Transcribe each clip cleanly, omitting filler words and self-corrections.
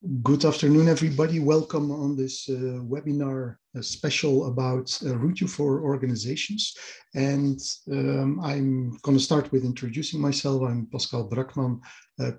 Good afternoon, everybody. Welcome on this webinar special about RouteYou for organizations. And I'm going to start with introducing myself. I'm Pascal Brakman,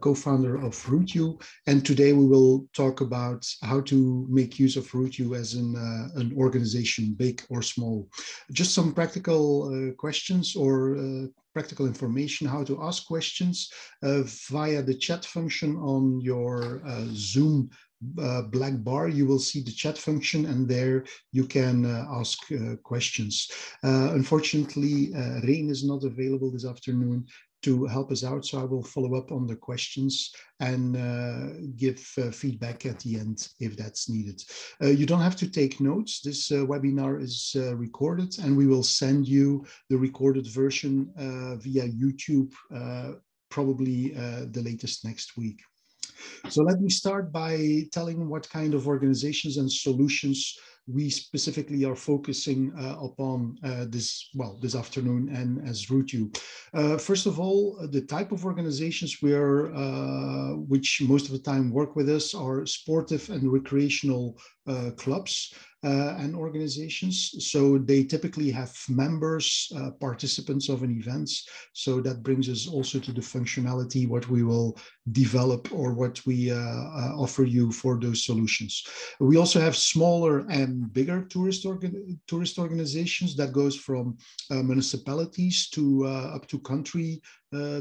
co-founder of RouteYou. And today we will talk about how to make use of RouteYou as an organization, big or small. Just some practical questions or practical information, how to ask questions via the chat function on your Zoom black bar. You will see the chat function, and there you can ask questions. Unfortunately, Rein is not available this afternoon to help us out, so I will follow up on the questions and give feedback at the end if that's needed. You don't have to take notes. This webinar is recorded, and we will send you the recorded version via YouTube probably the latest next week. So let me start by telling what kind of organizations and solutions we specifically are focusing upon this afternoon and as RouteYou. First of all, the type of organizations which most of the time work with us are sportive and recreational clubs and organizations. So they typically have members, participants of an event. So that brings us also to the functionality, what we will develop or what we offer you for those solutions. We also have smaller and bigger tourist organizations that goes from municipalities to up to country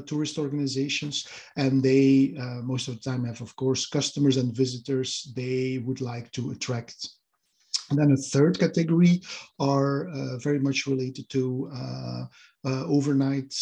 tourist organizations, and they most of the time have, of course, customers and visitors they would like to attract. And then a third category are very much related to overnight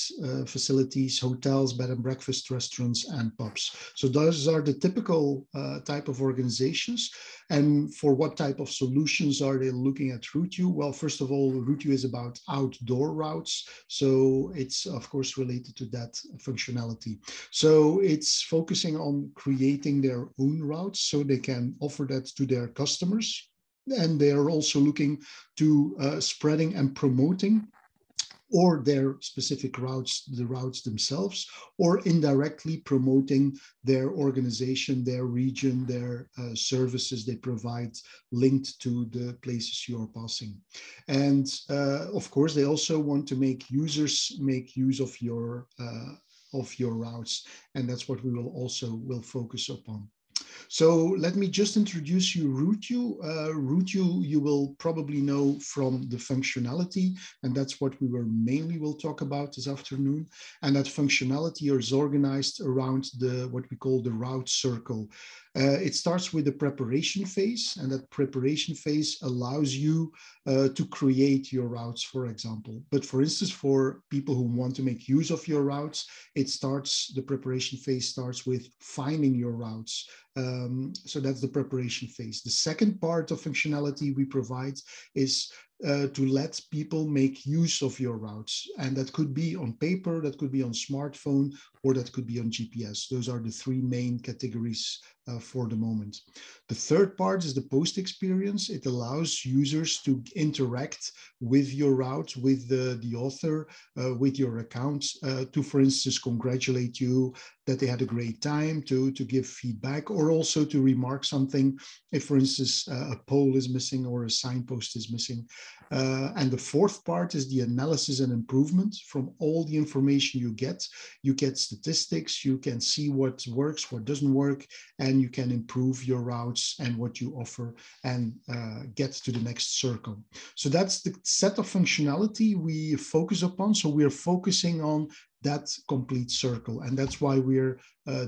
facilities, hotels, bed and breakfast, restaurants, and pubs. So those are the typical type of organizations. And for what type of solutions are they looking at RouteYou? Well, first of all, RouteYou is about outdoor routes. So it's, of course, related to that functionality. So it's focusing on creating their own routes so they can offer that to their customers. And they are also looking to spreading and promoting or their specific routes, the routes themselves, or indirectly promoting their organization, their region, their services they provide linked to the places you are passing. And of course, they also want to make users make use of your routes. And that's what we will focus upon. So let me just introduce you RouteYou. RouteYou, you will probably know from the functionality, and that's what we will talk about this afternoon. And that functionality is organized around what we call the route circle. It starts with the preparation phase, and that preparation phase allows you to create your routes, for example. But for instance, for people who want to make use of your routes, the preparation phase starts with finding your routes. So that's the preparation phase. The second part of functionality we provide is to let people make use of your routes. And that could be on paper, that could be on smartphone, or that could be on GPS. Those are the three main categories for the moment. The third part is the post experience. It allows users to interact with your route, with the author, with your account, to, for instance, congratulate you that they had a great time, to give feedback, or also to remark something if, for instance, a pole is missing or a signpost is missing. And the fourth part is the analysis and improvement. From all the information you get statistics, you can see what works, what doesn't work, and you can improve your routes and what you offer and get to the next circle. So that's the set of functionality we focus upon. So we're focusing on that complete circle. And that's why we're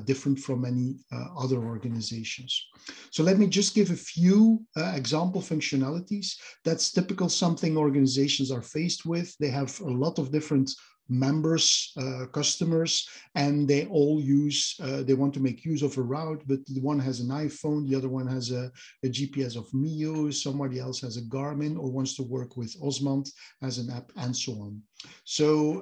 different from many other organizations. So let me just give a few example functionalities. That's typical something organizations are faced with. They have a lot of different members, customers, and they all they want to make use of a route, but the one has an iPhone, the other one has a GPS of Mio, somebody else has a Garmin or wants to work with Osmand as an app, and so on. So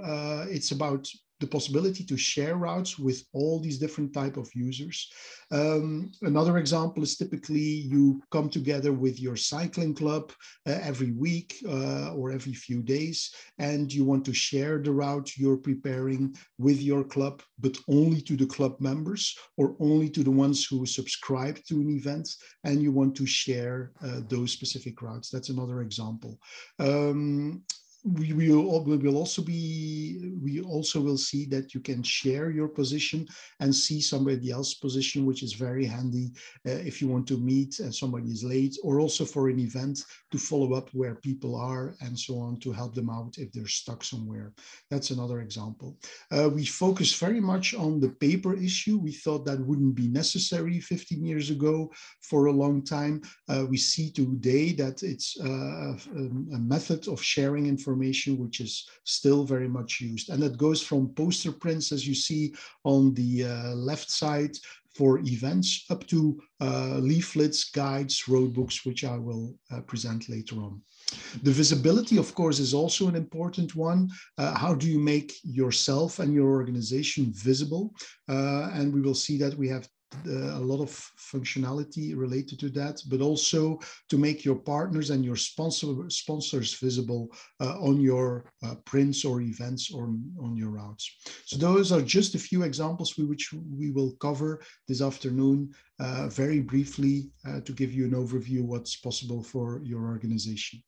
it's about the possibility to share routes with all these different type of users. Another example is typically you come together with your cycling club every week or every few days, and you want to share the route you're preparing with your club, but only to the club members or only to the ones who subscribe to an event, and you want to share those specific routes. That's another example. We also will see that you can share your position and see somebody else's position, which is very handy if you want to meet and somebody is late, or also for an event to follow up where people are and so on, to help them out if they're stuck somewhere. That's another example. We focus very much on the paper issue. We thought that wouldn't be necessary 15 years ago for a long time. We see today that it's a method of sharing information which is still very much used. And that goes from poster prints, as you see on the left side, for events, up to leaflets, guides, roadbooks, which I will present later on. The visibility, of course, is also an important one. How do you make yourself and your organization visible? And we will see that we have a lot of functionality related to that, but also to make your partners and your sponsors visible on your prints or events or on your routes. So those are just a few examples which we will cover this afternoon very briefly to give you an overview of what's possible for your organization.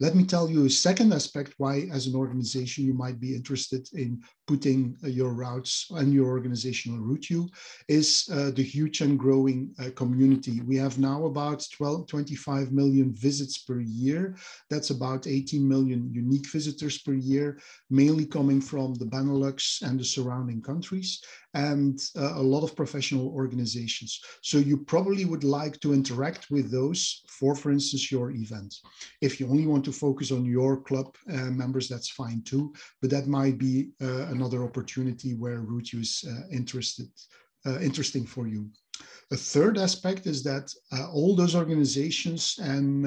Let me tell you a second aspect why, as an organization, you might be interested in putting your routes and your organizational RouteYou is the huge and growing community. We have now about 25 million visits per year. That's about 18 million unique visitors per year, mainly coming from the Benelux and the surrounding countries, and a lot of professional organizations. So you probably would like to interact with those for instance, your event. If you only want to focus on your club members, that's fine too, but that might be another opportunity where RouteYou is interesting for you. A third aspect is that all those organizations and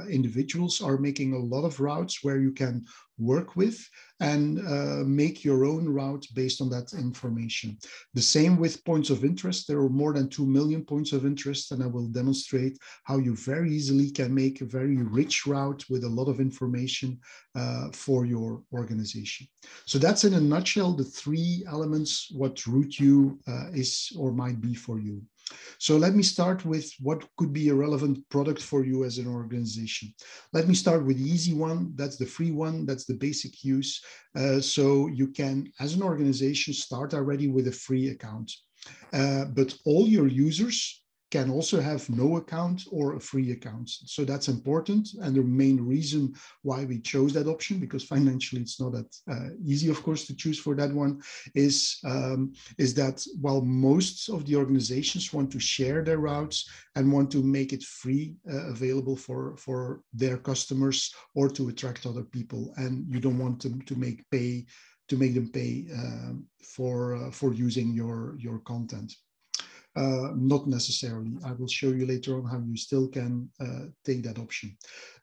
individuals are making a lot of routes where you can work with and make your own route based on that information. The same with points of interest. There are more than 2 million points of interest, and I will demonstrate how you very easily can make a very rich route with a lot of information for your organization. So that's in a nutshell the three elements what RouteYou is or might be for you. So let me start with what could be a relevant product for you as an organization. Let me start with the easy one. That's the free one. That's the basic use. So you can, as an organization, start already with a free account. But all your users can also have no account or a free account. So that's important. And the main reason why we chose that option, because financially it's not that easy, of course, to choose for that one, is that while most of the organizations want to share their routes and want to make it free available for their customers or to attract other people, and you don't want them to make them pay for using your content. Not necessarily. I will show you later on how you still can take that option.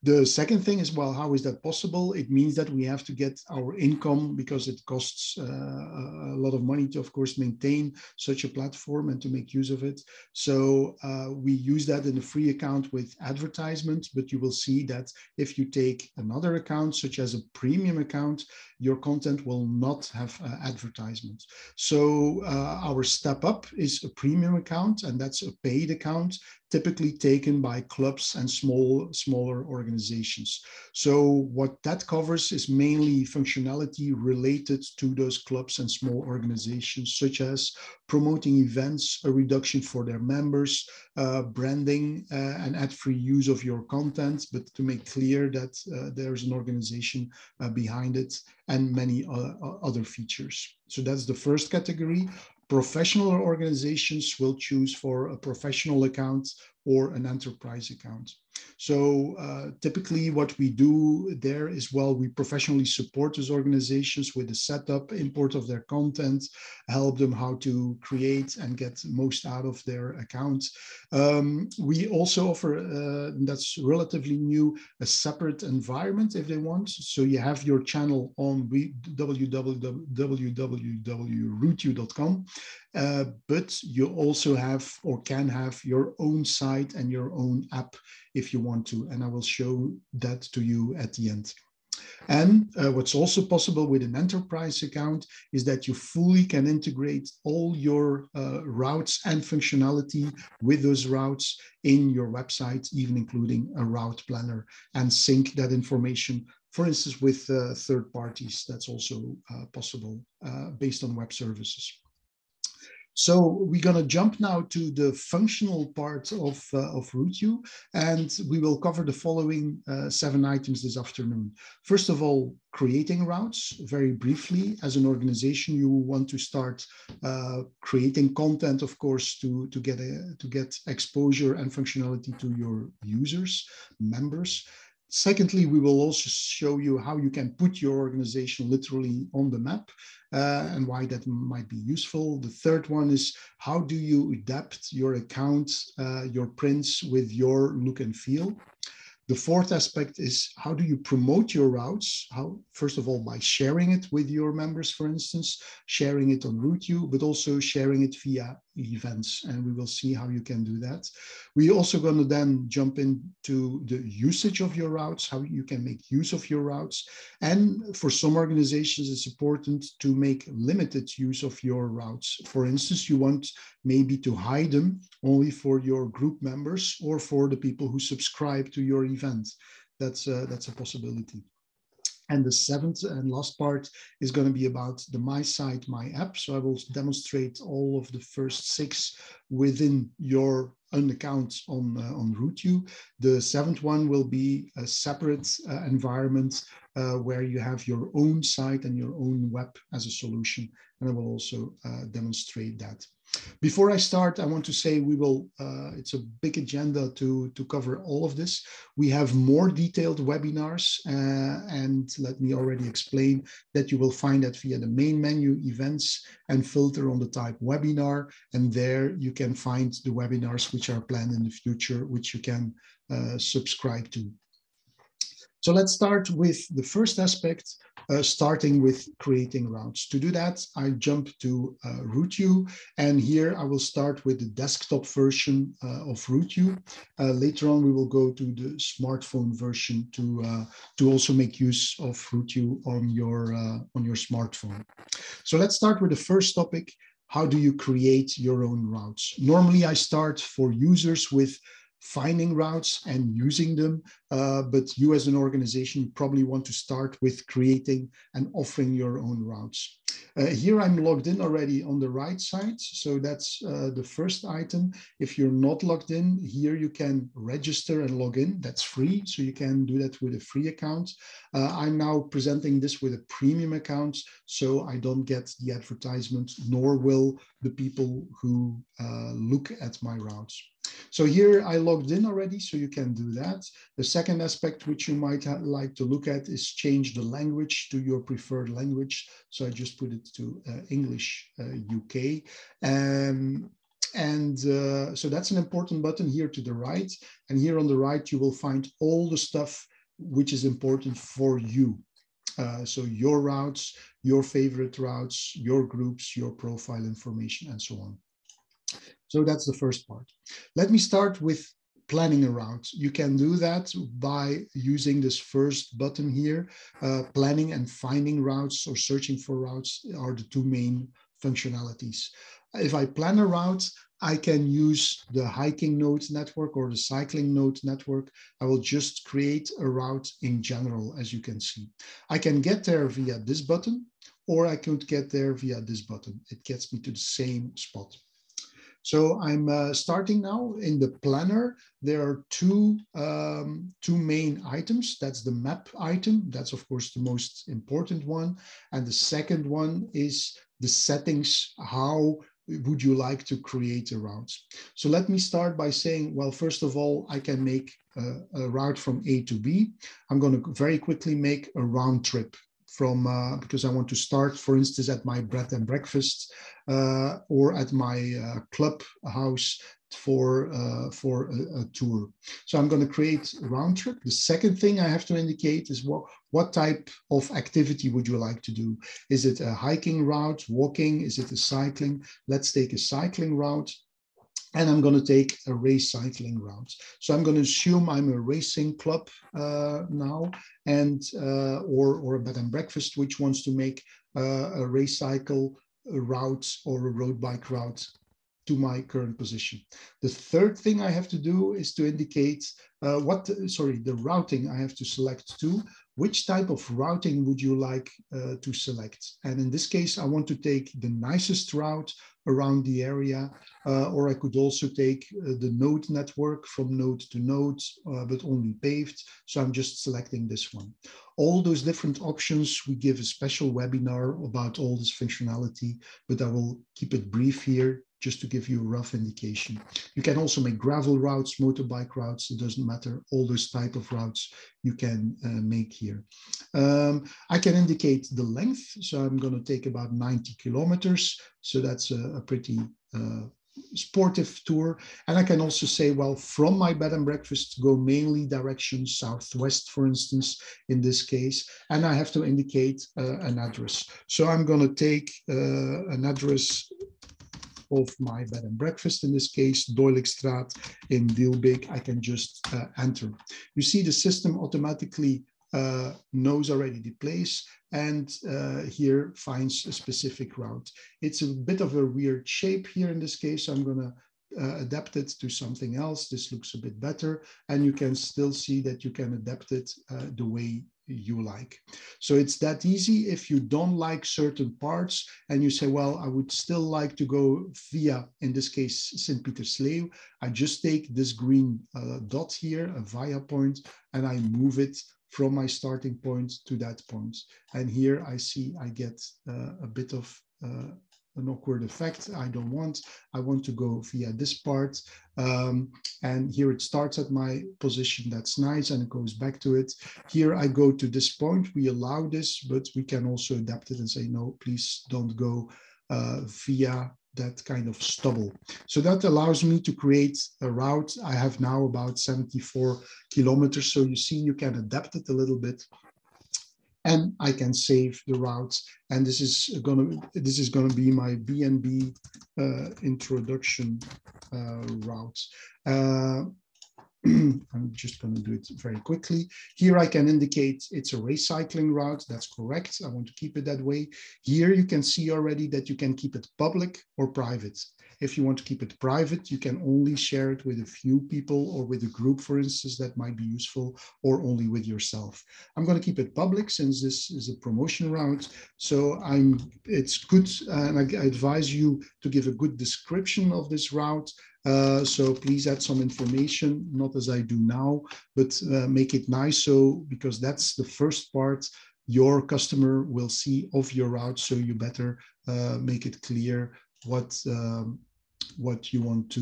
The second thing is, well, how is that possible? It means that we have to get our income, because it costs a lot of money to, of course, maintain such a platform and to make use of it. So we use that in a free account with advertisement, but you will see that if you take another account, such as a premium account, your content will not have advertisement. So our step up is a premium account, and that's a paid account, typically taken by clubs and smaller organizations. So what that covers is mainly functionality related to those clubs and small organizations, such as promoting events, a reduction for their members, branding, and ad-free use of your content, but to make clear that there's an organization behind it, and many other features. So that's the first category. Professional organizations will choose for a professional account or an enterprise account. So typically what we do there is, well, we professionally support those organizations with the setup, import of their content, help them how to create and get most out of their account. We also offer, that's relatively new, a separate environment if they want. So you have your channel on www.routeyou.com, but you also have or can have your own site and your own app if you want to, and I will show that to you at the end. And what's also possible with an enterprise account is that you fully can integrate all your routes and functionality with those routes in your website, even including a route planner, and sync that information, for instance, with third parties. That's also possible based on web services. So we're going to jump now to the functional part of RouteYou, and we will cover the following 7 items this afternoon. First of all, creating routes. Very briefly, as an organization, you want to start creating content, of course, to get exposure and functionality to your users, members. Secondly, we will also show you how you can put your organization literally on the map and why that might be useful. The third one is, how do you adapt your account, your prints with your look and feel? The fourth aspect is, how do you promote your routes? How, first of all, by sharing it with your members, for instance, sharing it on RouteYou, but also sharing it via events. And we will see how you can do that. We're also going to then jump into the usage of your routes, how you can make use of your routes. And for some organizations, it's important to make limited use of your routes. For instance, you want maybe to hide them only for your group members or for the people who subscribe to your event. That's a possibility. And the seventh and last part is going to be about the My Site, My App. So I will demonstrate all of the first 6 within your own account on RouteYou. The seventh one will be a separate environment where you have your own site and your own web as a solution. And I will also demonstrate that. Before I start, I want to say we will, it's a big agenda to cover all of this. We have more detailed webinars, and let me already explain that you will find that via the main menu, events, and filter on the type webinar. And there you can find the webinars which are planned in the future, which you can subscribe to. So let's start with the first aspect, starting with creating routes. To do that, I jump to RouteYou, and here I will start with the desktop version of RouteYou. Later on, we will go to the smartphone version to also make use of RouteYou on your smartphone. So let's start with the first topic. How do you create your own routes? Normally, I start for users with finding routes and using them, but you as an organization probably want to start with creating and offering your own routes. Here I'm logged in already on the right side, so that's the first item. If you're not logged in, here you can register and log in. That's free, so you can do that with a free account. I'm now presenting this with a premium account, so I don't get the advertisement, nor will the people who look at my routes. So here I logged in already, so you can do that. The second aspect which you might like to look at is change the language to your preferred language. So I just put it to English UK. So that's an important button here to the right. And here on the right, you will find all the stuff which is important for you. So your routes, your favorite routes, your groups, your profile information, and so on. So that's the first part. Let me start with planning a route. You can do that by using this first button here. Planning and finding routes or searching for routes are the 2 main functionalities. If I plan a route, I can use the hiking node network or the cycling node network. I will just create a route in general, as you can see. I can get there via this button, or I could get there via this button. It gets me to the same spot. So I'm starting now in the planner. There are two main items. That's the map item. That's, of course, the most important one. And the second one is the settings, how would you like to create a route? So let me start by saying, well, first of all, I can make a route from A to B. I'm going to very quickly make a round trip from, because I want to start, for instance, at my bread and breakfast or at my club house for a tour. So I'm going to create a round trip. The second thing I have to indicate is what type of activity would you like to do? Is it a hiking route, walking? Is it a cycling? Let's take a cycling route. And I'm going to take a race cycling route. So I'm going to assume I'm a racing club now, and or a bed and breakfast which wants to make a race cycle route or a road bike route to my current position. The third thing I have to do is to indicate the routing I have to select to. Which type of routing would you like to select? And in this case, I want to take the nicest route around the area, or I could also take the node network from node to node, but only paved. So I'm just selecting this one. All those different options, we give a special webinar about all this functionality, but I will keep it brief here just to give you a rough indication. You can also make gravel routes, motorbike routes, it doesn't matter. All those type of routes you can make here. I can indicate the length. So I'm going to take about 90 kilometers. So that's a pretty sportive tour. And I can also say, well, from my bed and breakfast, go mainly direction southwest, for instance, in this case. And I have to indicate an address. So I'm going to take an address of my bed and breakfast, in this case, Doilikstraat in Dilbeek. I can just enter. You see the system automatically knows already the place and here finds a specific route. It's a bit of a weird shape here in this case. So I'm going to adapt it to something else. This looks a bit better, and you can still see that you can adapt it the way you like. So it's that easy. If you don't like certain parts and you say, well, I would still like to go via, in this case, St. Pietersleeuw, I just take this green dot here, a via point, and I move it from my starting point to that point. And here I see I get a bit of an awkward effect. I don't want. I want to go via this part. And here it starts at my position. That's nice. And it goes back to it. Here I go to this point. We allow this, but we can also adapt it and say, no, please don't go via that kind of stubble. So that allows me to create a route. I have now about 74 kilometers. So you see, you can adapt it a little bit. And I can save the route. And this is gonna be my BNB introduction route. I'm just going to do it very quickly. Here I can indicate it's a race cycling route. That's correct. I want to keep it that way. Here you can see already that you can keep it public or private. If you want to keep it private, you can only share it with a few people or with a group, for instance, that might be useful, or only with yourself. I'm going to keep it public since this is a promotion route. So it's good, and I advise you to give a good description of this route. So please add some information, not as I do now, but make it nice. So, because that's the first part your customer will see of your route. So you better make it clear what you want to,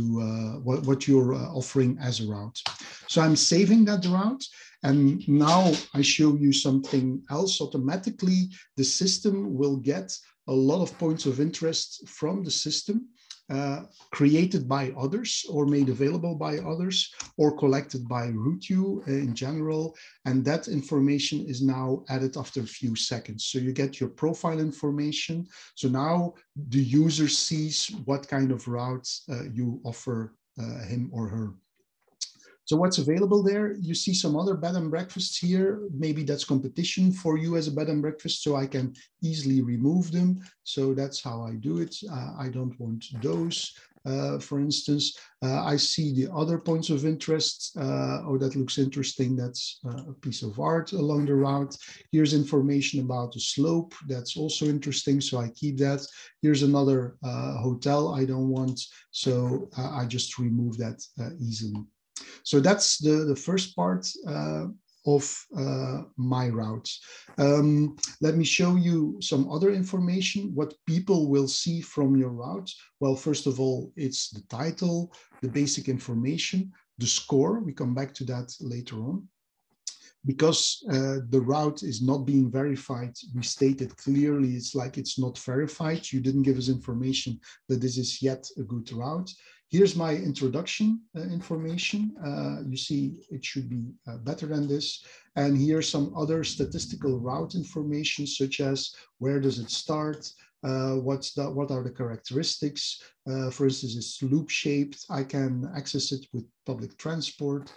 what you're offering as a route. So I'm saving that route. And now I show you something else. Automatically, the system will get a lot of points of interest from the system. Created by others or made available by others or collected by RouteYou in general. And that information is now added after a few seconds. So you get your profile information. So now the user sees what kind of routes you offer him or her. So what's available there? You see some other bed and breakfasts here. Maybe that's competition for you as a bed and breakfast, so I can easily remove them. So that's how I do it. I don't want those, for instance. I see the other points of interest. Oh, that looks interesting. That's a piece of art along the route. Here's information about the slope. That's also interesting, so I keep that. Here's another hotel I don't want, so I just remove that easily. So that's the first part of my route. Let me show you some other information, what people will see from your route. Well, first of all, it's the title, the basic information, the score. We come back to that later on. Because the route is not being verified, we stated clearly it's like it's not verified. You didn't give us information that this is yet a good route. Here's my introduction information. You see, it should be better than this. And here's some other statistical route information, such as where does it start? What are the characteristics? For instance, it's loop shaped. I can access it with public transport.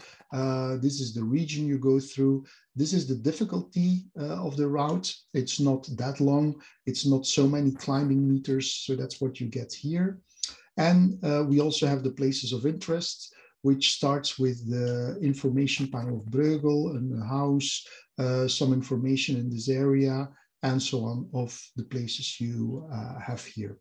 This is the region you go through. This is the difficulty of the route. It's not that long. It's not so many climbing meters. So that's what you get here. And we also have the places of interest, which starts with the information panel of Breugel and the house, some information in this area, and so on, of the places you have here.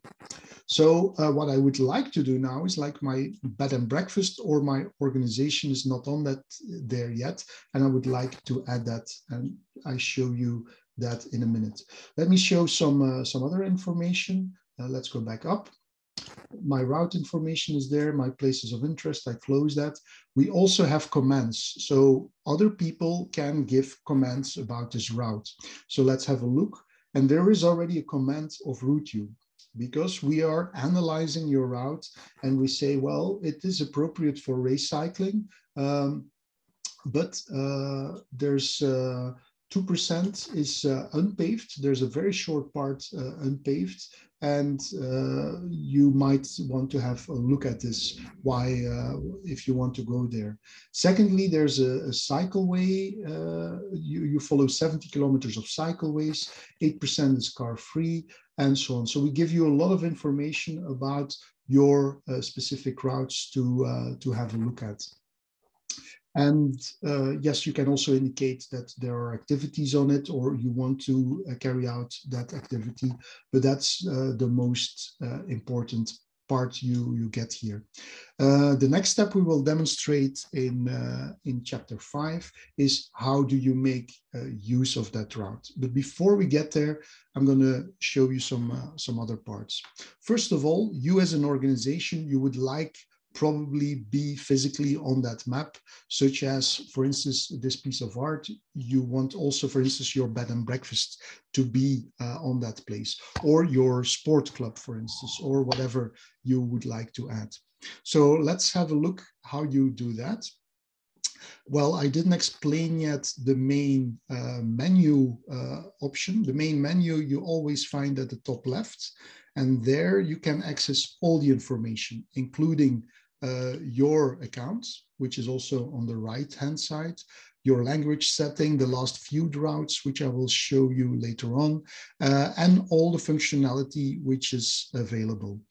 So what I would like to do now is, like, my bed and breakfast or my organization is not on that there yet, and I would like to add that, and I show you that in a minute. Let me show some other information. Let's go back up. My route information is there, my places of interest, I close that. We also have comments, so other people can give comments about this route. So let's have a look. And there is already a comment of RouteYou, because we are analyzing your route and we say, well, it is appropriate for race cycling, but there's 2% is unpaved. There's a very short part unpaved, and you might want to have a look at this, why, if you want to go there. Secondly, there's a cycleway. You follow 70 kilometers of cycleways, 8% is car-free, and so on. So we give you a lot of information about your specific routes to have a look at. And yes, you can also indicate that there are activities on it, or you want to carry out that activity, but that's the most important part you get here. The next step we will demonstrate in chapter 5 is how do you make use of that route. But before we get there, I'm going to show you some other parts. First of all, you as an organization, you would like probably be physically on that map, such as, for instance, this piece of art. You want also, for instance, your bed and breakfast to be on that place, or your sport club, for instance, or whatever you would like to add. So let's have a look how you do that. Well, I didn't explain yet the main menu option. The main menu you always find at the top left, and there you can access all the information, including your account, which is also on the right-hand side, your language setting, the last few routes, which I will show you later on, and all the functionality which is available.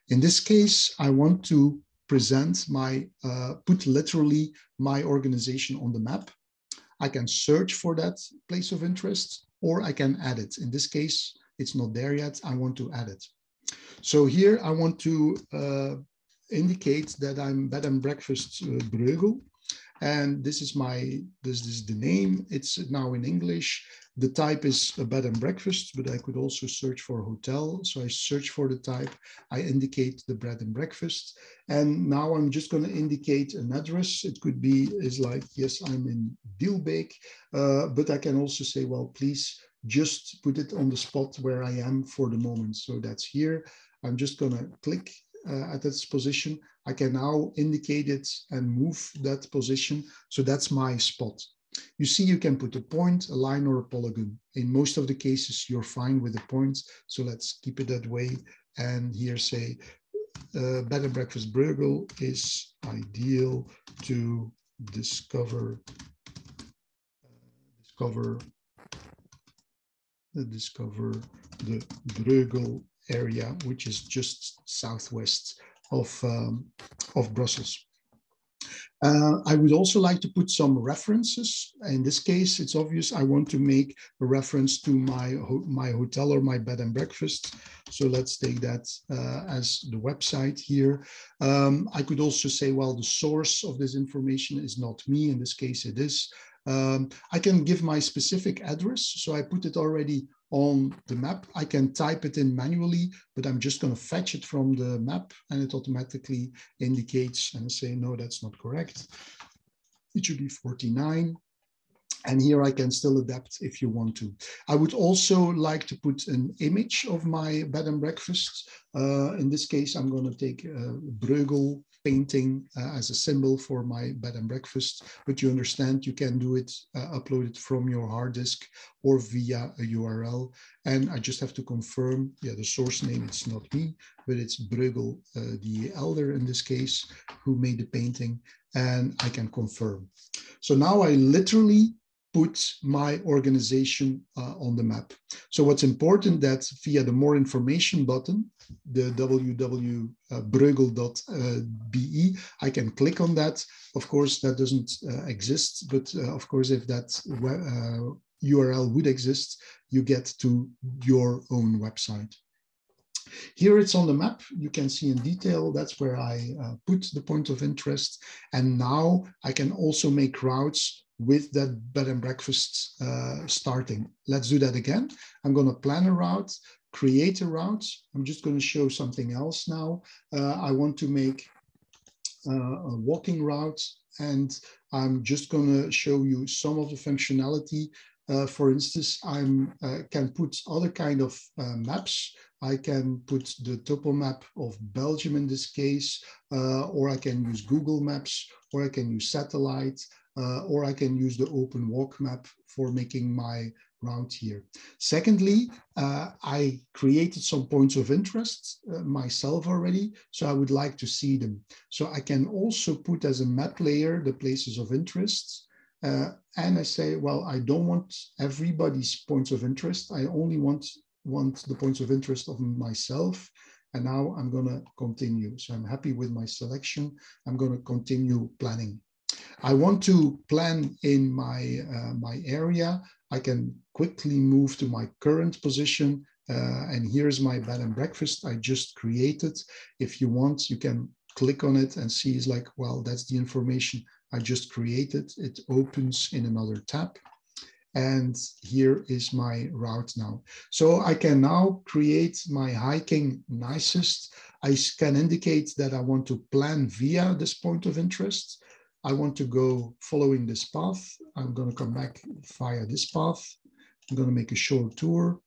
In this case, I want to present my, put literally my organization on the map. I can search for that place of interest, or I can add it. In this case, it's not there yet. I want to add it. So here I want to indicate that I'm bed and breakfast Breugel, and this is the name. It's now in English. The type is a bed and breakfast, but I could also search for hotel. So I search for the type. I indicate the bed and breakfast, and now I'm just going to indicate an address. It could be like, yes, I'm in Bielbeek, but I can also say, well, please just put it on the spot where I am for the moment. So that's here. I'm just going to click at this position. I can now indicate it and move that position. So that's my spot. You see, you can put a point, a line, or a polygon. In most of the cases, you're fine with the points. So let's keep it that way. And here say, bed and breakfast Breugel is ideal to discover the Breugel area, which is just southwest of Brussels. I would also like to put some references. In this case, it's obvious I want to make a reference to my hotel or my bed and breakfast. So let's take that as the website here. I could also say, well, the source of this information is not me. In this case, it is. I can give my specific address. So I put it already on the map. I can type it in manually, but I'm just going to fetch it from the map and it automatically indicates and say, no, that's not correct. It should be 49. And here I can still adapt if you want to. I would also like to put an image of my bed and breakfast. In this case, I'm going to take Bruegel painting as a symbol for my bed and breakfast. But you understand you can do it, upload it from your hard disk or via a URL. And I just have to confirm, yeah, the source name, it's not me, but it's Bruegel, the elder in this case, who made the painting. And I can confirm. So now I literally put my organization on the map. So what's important that via the more information button, the www.bruegel.be, I can click on that. Of course, that doesn't exist, but of course, if that URL would exist, you get to your own website. Here it's on the map. You can see in detail, that's where I put the point of interest. And now I can also make routes with that bed and breakfast starting. Let's do that again. I'm going to plan a route, create a route. I'm just going to show something else now. I want to make a walking route, and I'm just going to show you some of the functionality. For instance, I can put other kind of maps. I can put the topo map of Belgium in this case, or I can use Google Maps, or I can use satellite, or I can use the open walk map for making my route here. Secondly, I created some points of interest myself already, so I would like to see them. So I can also put as a map layer the places of interest. And I say, well, I don't want everybody's points of interest. I only want the points of interest of myself. And now I'm going to continue. So I'm happy with my selection. I'm going to continue planning. I want to plan in my, my area. I can quickly move to my current position. And here's my bed and breakfast I just created. If you want, you can click on it and see it's like, well, that's the information I just created. It opens in another tab. And here is my route now. So I can now create my hiking nicest. I can indicate that I want to plan via this point of interest. I want to go following this path. I'm going to come back via this path. I'm going to make a short tour.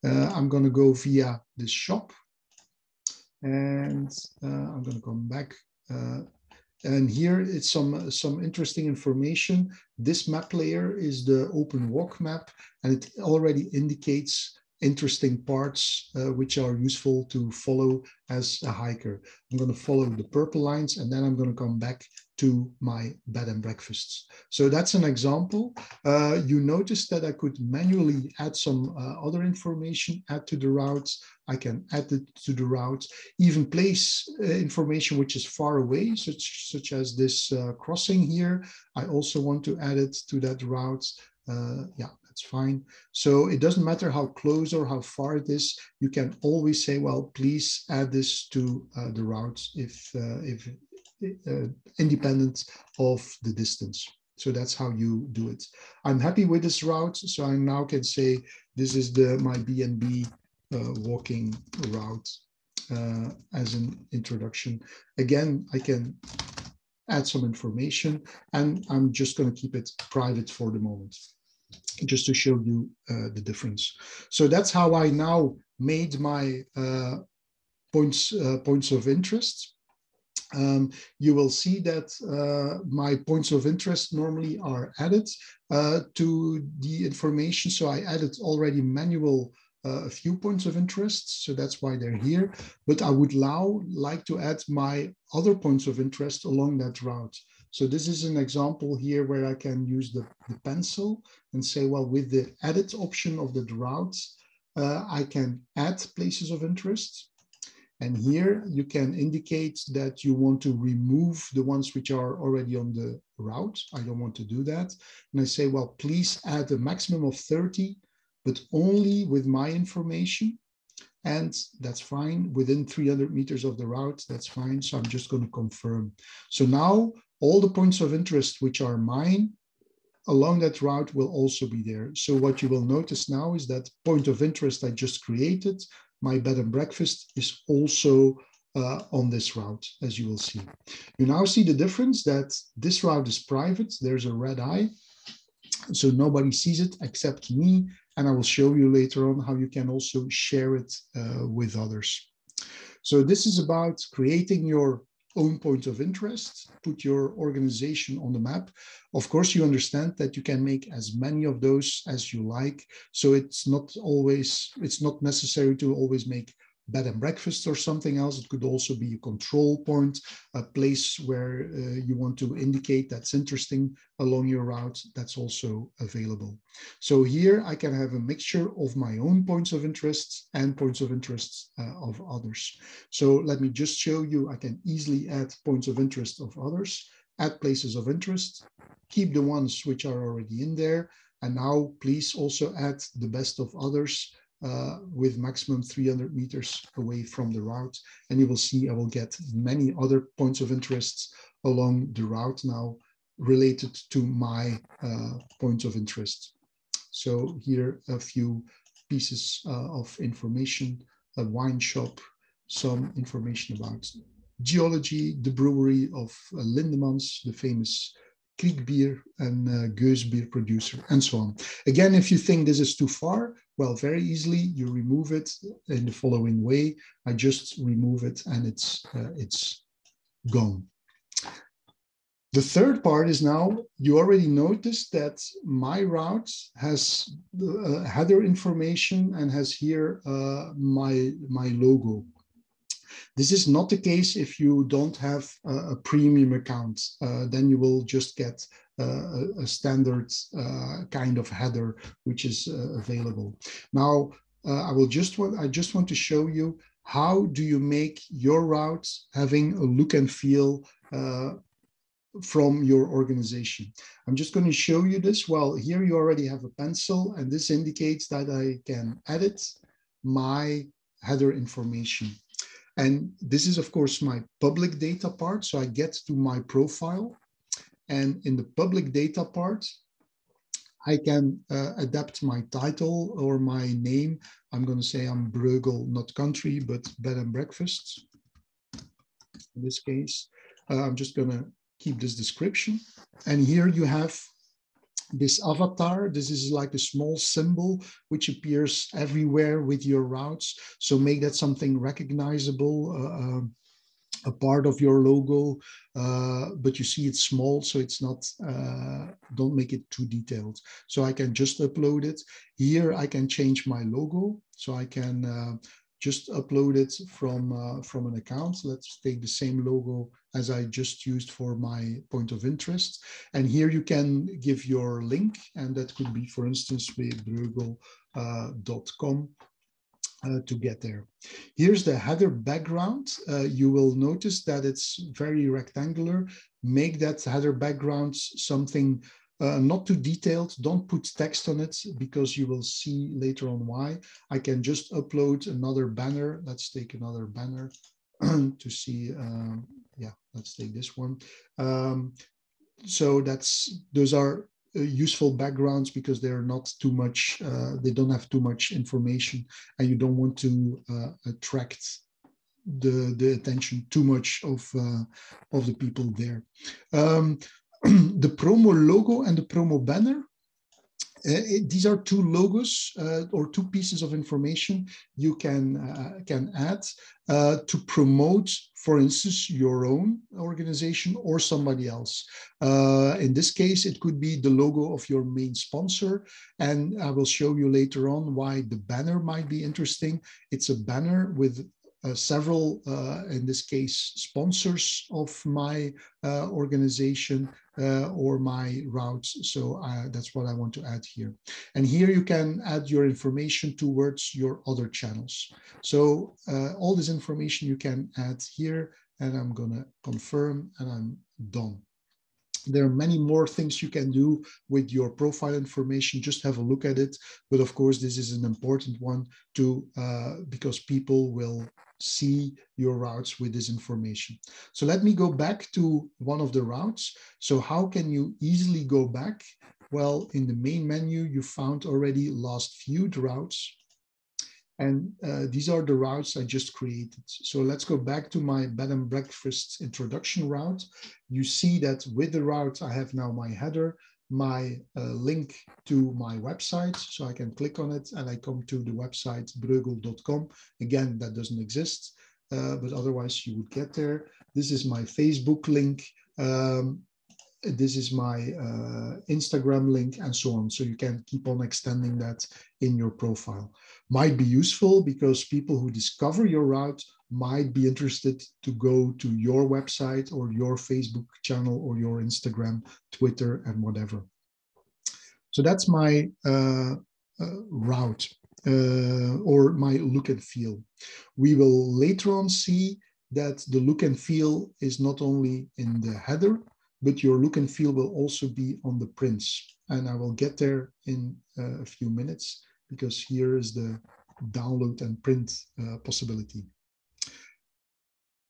I'm going to go via this shop. And I'm going to come back. And here it's some interesting information. This map layer is the open walk map, and it already indicates interesting parts which are useful to follow as a hiker. I'm going to follow the purple lines, and then I'm going to come back to my bed and breakfasts. So that's an example. You notice that I could manually add some other information, add to the routes. I can add it to the route, even place information which is far away, such as this crossing here. I also want to add it to that route. Yeah, that's fine. So it doesn't matter how close or how far it is. You can always say, well, please add this to the route if independent of the distance. So that's how you do it. I'm happy with this route. So I now can say, this is my B&B walking route as an introduction. Again, I can add some information, and I'm just going to keep it private for the moment, just to show you the difference. So that's how I now made my points of interest. You will see that my points of interest normally are added to the information. So I added already manual a few points of interest, so that's why they're here. But I would now like to add my other points of interest along that route. So this is an example here where I can use the pencil and say, well, with the edit option of the route, I can add places of interest. And here you can indicate that you want to remove the ones which are already on the route. I don't want to do that. And I say, well, please add a maximum of 30, but only with my information. And that's fine. Within 300 meters of the route, that's fine. So I'm just going to confirm. So now all the points of interest which are mine along that route will also be there. So what you will notice now is that point of interest I just created, my bed and breakfast, is also on this route, as you will see. You now see the difference that this route is private. There's a red eye, so nobody sees it except me. And I will show you later on how you can also share it with others. So this is about creating your own point of interest, put your organization on the map. Of course, you understand that you can make as many of those as you like. So it's not necessary to always make bed and breakfast or something else. It could also be a control point, a place where you want to indicate that's interesting along your route. That's also available. So here I can have a mixture of my own points of interest and points of interest of others. So let me just show you, I can easily add points of interest of others, add places of interest, keep the ones which are already in there. And now please also add the best of others with maximum 300 meters away from the route. And you will see I will get many other points of interest along the route now related to my points of interest. So here a few pieces of information, a wine shop, some information about geology, the brewery of Lindemans, the famous Kriek beer and Geus beer producer, and so on. Again, if you think this is too far, well, very easily you remove it in the following way. I just remove it and it's gone. The third part is now, you already noticed that my route has header information and has here my logo. This is not the case if you don't have a premium account. Then you will just get a standard kind of header which is available. Now, I just want to show you how do you make your route having a look and feel from your organization. I'm just going to show you this. Well, here you already have a pencil, and this indicates that I can edit my header information. And this is, of course, my public data part. So I get to my profile. And in the public data part, I can adapt my title or my name. I'm going to say I'm Breugel, not country, but bed and breakfast. In this case, I'm just going to keep this description. And here you have this avatar. This is like a small symbol which appears everywhere with your routes. So make that something recognizable, a part of your logo, but you see it's small, so it's not, don't make it too detailed. So I can just upload it. Here I can change my logo. So I can just upload it from an account. Let's take the same logo as I just used for my point of interest. And here you can give your link, and that could be, for instance, with breugel.com to get there. Here's the header background. You will notice that it's very rectangular. Make that header background something not too detailed. Don't put text on it, because you will see later on why. I can just upload another banner. Let's take another banner to see. Yeah, let's take this one. So those are useful backgrounds because they're not too much, they don't have too much information, and you don't want to attract the attention too much of the people there. The promo logo and the promo banner, these are two logos or two pieces of information you can add to promote, for instance, your own organization or somebody else. In this case, it could be the logo of your main sponsor, and I will show you later on why the banner might be interesting. It's a banner with several, in this case, sponsors of my organization or my routes. So that's what I want to add here. And here you can add your information towards your other channels. So all this information you can add here, and I'm gonna confirm, and I'm done. There are many more things you can do with your profile information. Just have a look at it. But of course, this is an important one to because people will see your routes with this information. So let me go back to one of the routes. So how can you easily go back? Well, in the main menu, you found already last viewed routes. And these are the routes I just created. So let's go back to my bed and breakfast introduction route. You see that with the route, I have now my header, my link to my website. So I can click on it and I come to the website breugel.com. Again, that doesn't exist, but otherwise you would get there. This is my Facebook link. This is my Instagram link and so on. So you can keep on extending that in your profile. Might be useful because people who discover your route might be interested to go to your website or your Facebook channel or your Instagram, Twitter, and whatever. So that's my route or my look and feel. We will later on see that the look and feel is not only in the header, but your look and feel will also be on the prints. And I will get there in a few minutes because here is the download and print possibility.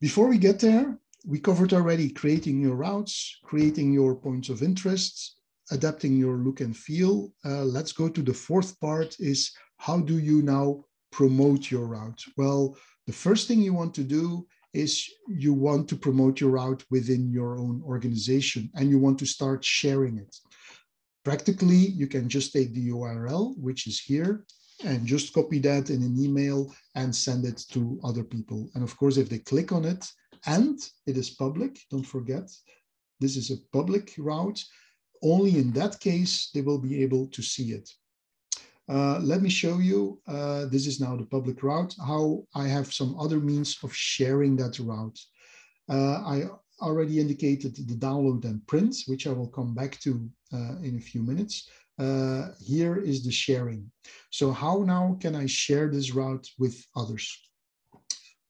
Before we get there, we covered already creating your routes, creating your points of interest, adapting your look and feel. Let's go to the fourth part is how do you now promote your route? Well, the first thing you want to do is you want to promote your route within your own organization and you want to start sharing it. Practically, you can just take the URL, which is here, and just copy that in an email and send it to other people. And of course, if they click on it and it is public, don't forget, this is a public route, only in that case, they will be able to see it. Let me show you, this is now the public route, how I have some other means of sharing that route. I already indicated the download and print, which I will come back to in a few minutes. Here is the sharing. So how now can I share this route with others?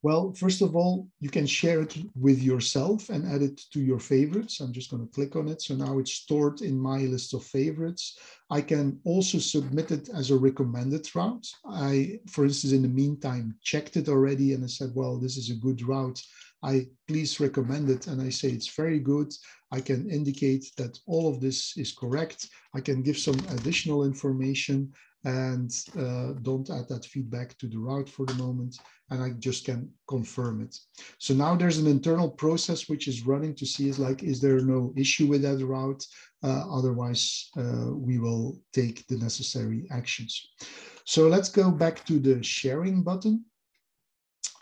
Well, first of all, you can share it with yourself and add it to your favorites. I'm just going to click on it. So now it's stored in my list of favorites. I can also submit it as a recommended route. I, for instance, in the meantime, checked it already and I said, well, this is a good route. I please recommend it. And I say it's very good. I can indicate that all of this is correct. I can give some additional information and don't add that feedback to the route for the moment. And I just can confirm it. So now there's an internal process which is running to see is there no issue with that route? Otherwise, we will take the necessary actions. So let's go back to the sharing button.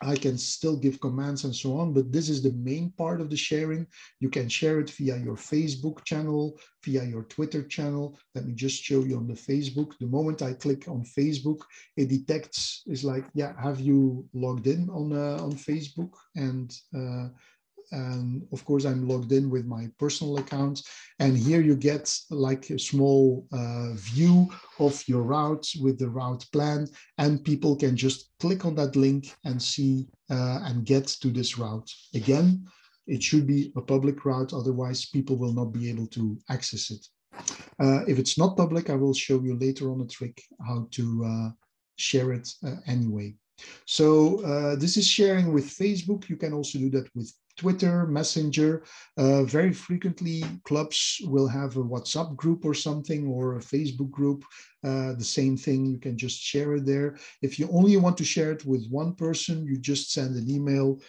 I can still give commands and so on, but this is the main part of the sharing. You can share it via your Facebook channel, via your Twitter channel. Let me just show you on the Facebook. The moment I click on Facebook, it detects, is like, yeah, have you logged in on Facebook? And of course, I'm logged in with my personal account. And here you get like a small view of your route with the route plan. And people can just click on that link and see and get to this route. Again, it should be a public route. Otherwise, people will not be able to access it. If it's not public, I will show you later on a trick how to share it anyway. So this is sharing with Facebook. You can also do that with Twitter, Messenger. Very frequently, clubs will have a WhatsApp group or something, or a Facebook group. The same thing, you can just share it there. If you only want to share it with one person, you just send an email.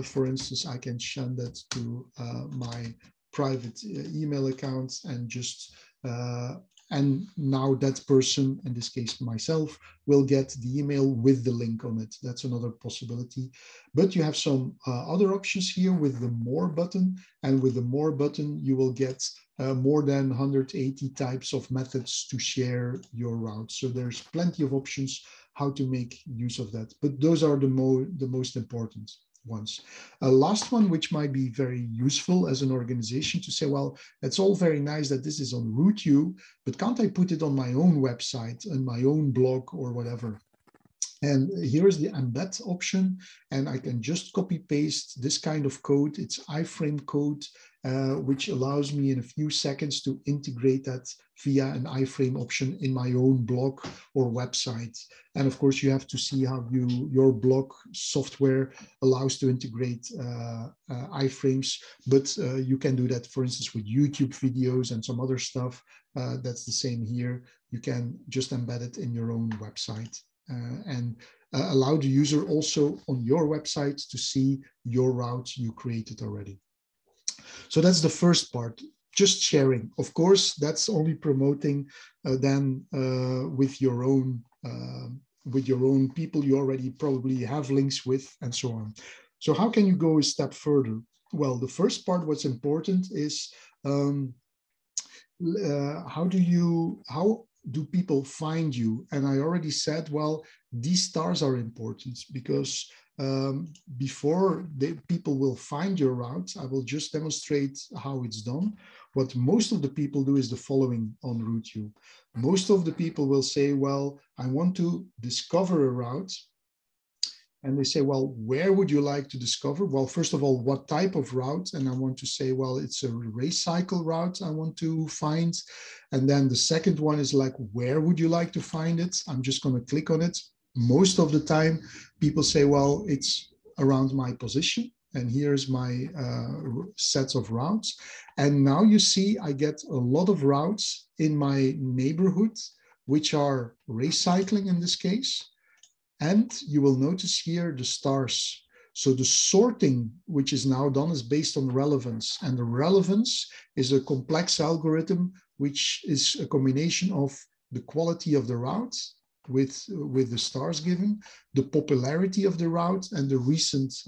For instance, I can send that to my private email account and just and now that person, in this case myself, will get the email with the link on it. That's another possibility. But you have some other options here with the More button. And with the More button, you will get more than 180 types of methods to share your route. So there's plenty of options how to make use of that. But those are the most important ones. A last one, which might be very useful as an organization to say, well, it's all very nice that this is on RouteYou, but can't I put it on my own website and my own blog or whatever? And here's the embed option, and I can just copy paste this kind of code. It's iframe code, which allows me in a few seconds to integrate that via an iframe option in my own blog or website. And of course, you have to see how your blog software allows to integrate iframes, but you can do that, for instance, with YouTube videos and some other stuff. That's the same here. You can just embed it in your own website. And allow the user also on your website to see your route you created already. So that's the first part, just sharing. Of course, that's only promoting then with your own people you already probably have links with, and so on. So how can you go a step further? Well, the first part, what's important is how do people find you? And I already said, well, these stars are important because before people will find your route, I will just demonstrate how it's done. What most of the people do is the following on RouteYou. Most of the people will say, well, I want to discover a route. And they say, well, where would you like to discover? Well, first of all, what type of route? And I want to say, well, it's a race cycle route I want to find. And then the second one is like, where would you like to find it? I'm just going to click on it. Most of the time, people say, well, it's around my position. And here's my sets of routes. And now you see, I get a lot of routes in my neighborhood, which are race cycling in this case. And you will notice here the stars. So the sorting, which is now done, is based on relevance. And the relevance is a complex algorithm, which is a combination of the quality of the route with the stars given, the popularity of the route, and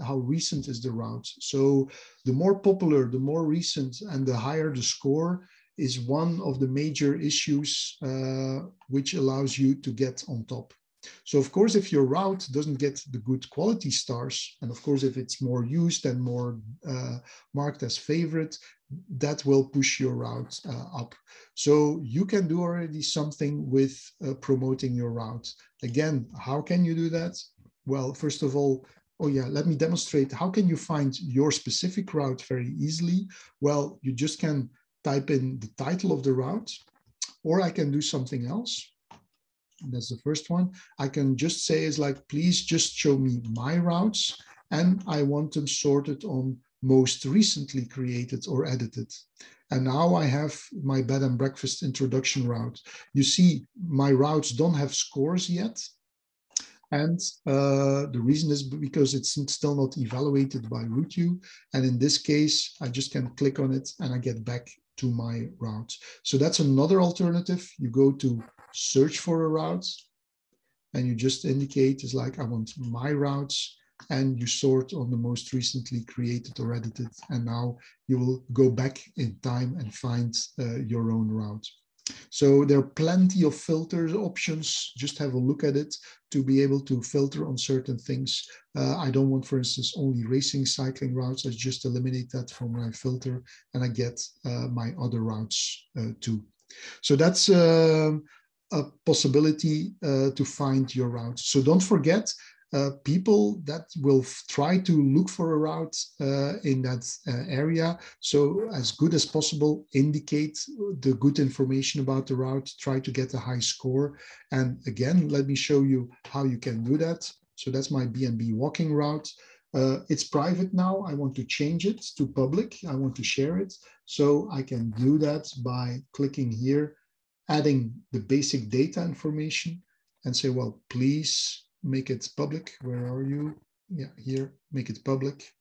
how recent is the route. So the more popular, the more recent, and the higher the score is one of the major issues which allows you to get on top. So of course, if your route doesn't get the good quality stars, and of course, if it's more used and more marked as favorite, that will push your route up. So you can do already something with promoting your route. Again, how can you do that? Well, first of all, let me demonstrate. How can you find your specific route very easily? Well, you just can type in the title of the route, or I can do something else. That's the first one. I can just say is like, please just show me my routes, and I want them sorted on most recently created or edited. And now I have my bed and breakfast introduction route. You see, my routes don't have scores yet. And the reason is because it's still not evaluated by RouteYou. And in this case, I just can click on it and I get back to my route. So that's another alternative. You go to search for a route and you just indicate is like, I want my routes, and you sort on the most recently created or edited. And now you will go back in time and find your own route. So there are plenty of filter options. Just have a look at it to be able to filter on certain things. I don't want, for instance, only racing cycling routes. I just eliminate that from my filter and I get my other routes too. So that's a possibility to find your route. So don't forget, people that will try to look for a route in that area. So as good as possible, indicate the good information about the route, try to get a high score. And again, let me show you how you can do that. So that's my B&B walking route. It's private now. I want to change it to public. I want to share it. So I can do that by clicking here, adding the basic data information and say, well, please make it public. Where are you? Yeah, here, make it public.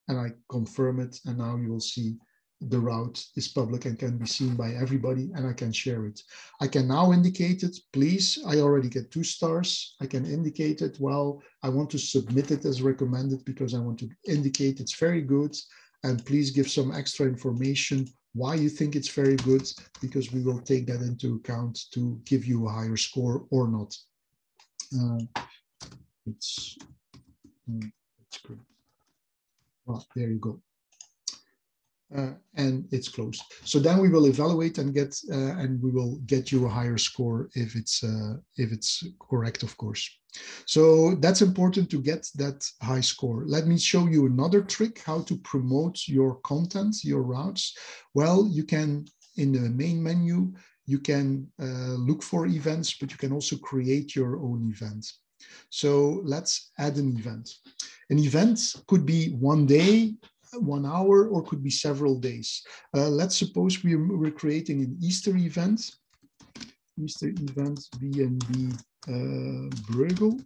And I confirm it. And now you will see the route is public and can be seen by everybody, and I can share it. I can now indicate it. Please, I already get 2 stars. I can indicate it. Well, I want to submit it as recommended because I want to indicate it's very good. And please give some extra information why you think it's very good, because we will take that into account to give you a higher score or not. It's good. Well, there you go. and it's closed. So then we will evaluate and we will get you a higher score if it's correct, of course. So that's important to get that high score. Let me show you another trick how to promote your content, your routes. Well, you can, in the main menu, you can look for events, but you can also create your own event. So let's add an event. An event could be one day, 1 hour, or could be several days. Let's suppose we're creating an Easter event B&B Bruegel.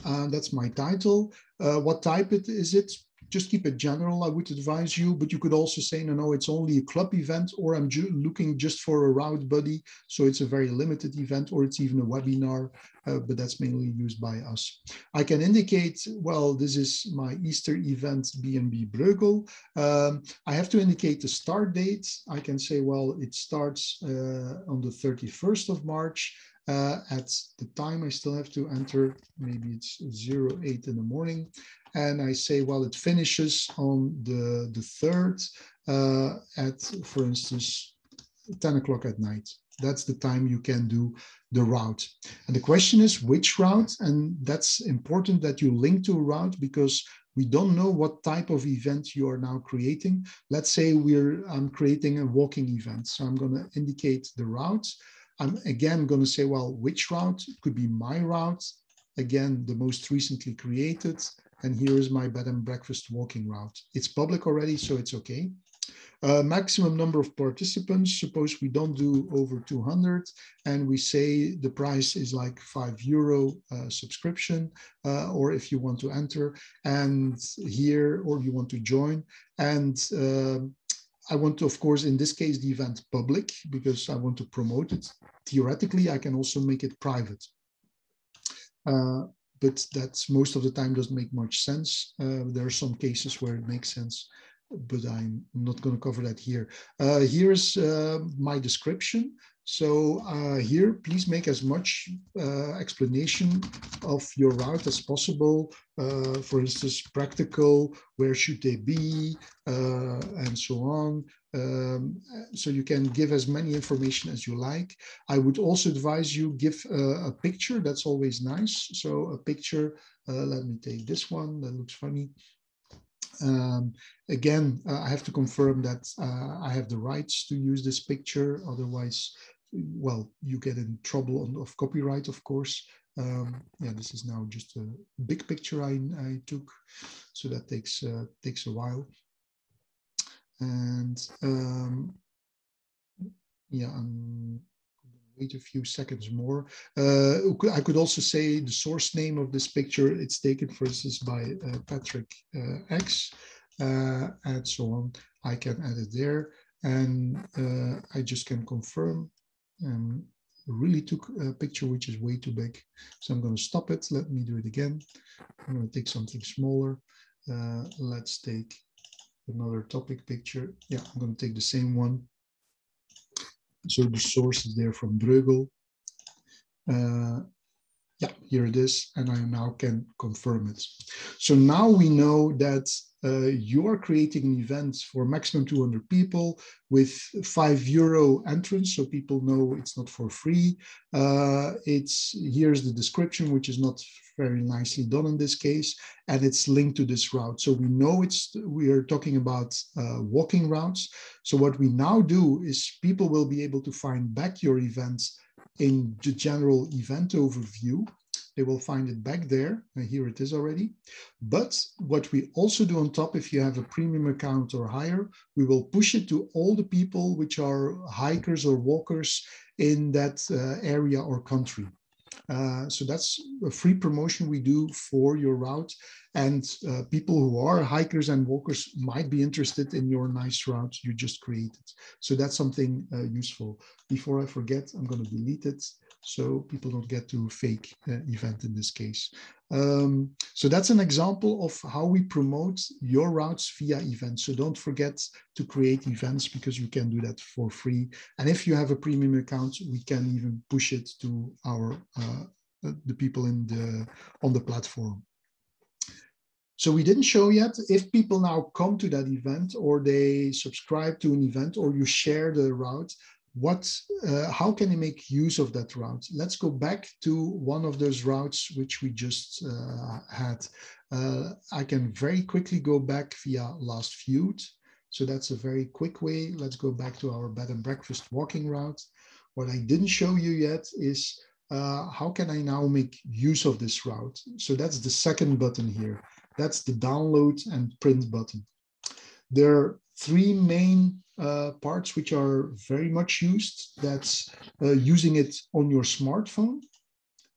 That's my title. What type is it? Just keep it general, I would advise you, but you could also say, no, it's only a club event, or I'm looking just for a route buddy, so it's a very limited event, or it's even a webinar, but that's mainly used by us. I can indicate, well, this is my Easter event, B&B Bruegel. I have to indicate the start date. I can say, well, it starts on the 31st of March. At the time, I still have to enter, maybe it's 08 in the morning. And I say, well, it finishes on the 3rd at, for instance, 10 o'clock at night. That's the time you can do the route. And the question is which route? And that's important that you link to a route, because we don't know what type of event you are now creating. Let's say I'm creating a walking event. So I'm going to indicate the route. I'm again going to say, well, which route? It could be my route. Again, the most recently created. And here is my bed and breakfast walking route. It's public already, so it's okay. Maximum number of participants. Suppose we don't do over 200, and we say the price is like €5 subscription, or if you want to enter, and here, or you want to join. And I want to, of course, in this case, the event public, because I want to promote it. Theoretically, I can also make it private. But that's most of the time doesn't make much sense. There are some cases where it makes sense, but I'm not going to cover that here. Here's my description. So here, please make as much explanation of your route as possible. For instance, practical, where should they be, and so on. So you can give as many information as you like. I would also advise you give a picture. That's always nice. So a picture, let me take this one. That looks funny. Again, I have to confirm that I have the rights to use this picture. Otherwise, well, you get in trouble of copyright, of course. Yeah, this is now just a big picture I took, so that takes a while. And yeah, I'm wait a few seconds more. I could also say the source name of this picture. It's taken, for instance, by Patrick X, and so on. I can add it there, and I just can confirm. Really took a picture which is way too big, so I'm going to stop it. Let me do it again. I'm going to take something smaller. Let's take another topic picture. Yeah, I'm going to take the same one. So the source is there from Bruegel. Yeah, here it is, and I now can confirm it. So now we know that you are creating an event for maximum 200 people with €5 entrance, so people know it's not for free. Here's the description, which is not very nicely done in this case, and it's linked to this route. So we know we are talking about walking routes. So what we now do is people will be able to find back your events in the general event overview. They will find it back there. And here it is already. But what we also do on top, if you have a premium account or higher, we will push it to all the people which are hikers or walkers in that area or country. So that's a free promotion we do for your route, and people who are hikers and walkers might be interested in your nice route you just created. So that's something useful. Before I forget, I'm going to delete it so people don't get to fake event in this case. So that's an example of how we promote your routes via events. So don't forget to create events, because you can do that for free. And if you have a premium account, we can even push it to our the people on the platform. So we didn't show yet, if people now come to that event or they subscribe to an event or you share the route, how can they make use of that route? Let's go back to one of those routes which we just had. I can very quickly go back via last viewed. So that's a very quick way. Let's go back to our bed and breakfast walking route. What I didn't show you yet is how can I now make use of this route? So that's the second button here. That's the download and print button. There are three main parts which are very much used. That's using it on your smartphone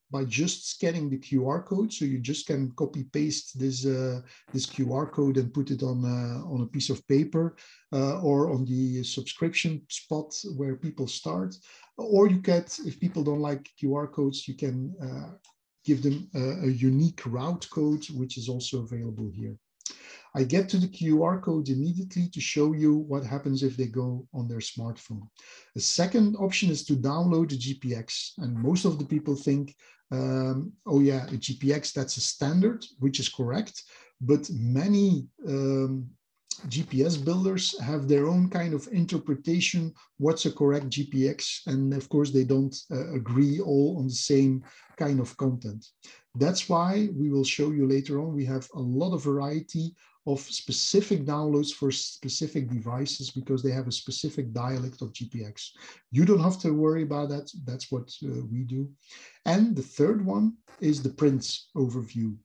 by just scanning the QR code. So you just can copy paste this QR code and put it on a piece of paper or on the subscription spot where people start. Or you get, if people don't like QR codes, you can give them a unique route code, which is also available here. I get to the QR code immediately to show you what happens if they go on their smartphone. The second option is to download a GPX. And most of the people think, oh yeah, a GPX, that's a standard, which is correct. But many GPS builders have their own kind of interpretation, what's a correct GPX. And of course, they don't agree all on the same kind of content. That's why we will show you later on, we have a lot of variety of specific downloads for specific devices because they have a specific dialect of GPX. You don't have to worry about that. That's what we do. And the third one is the print overview.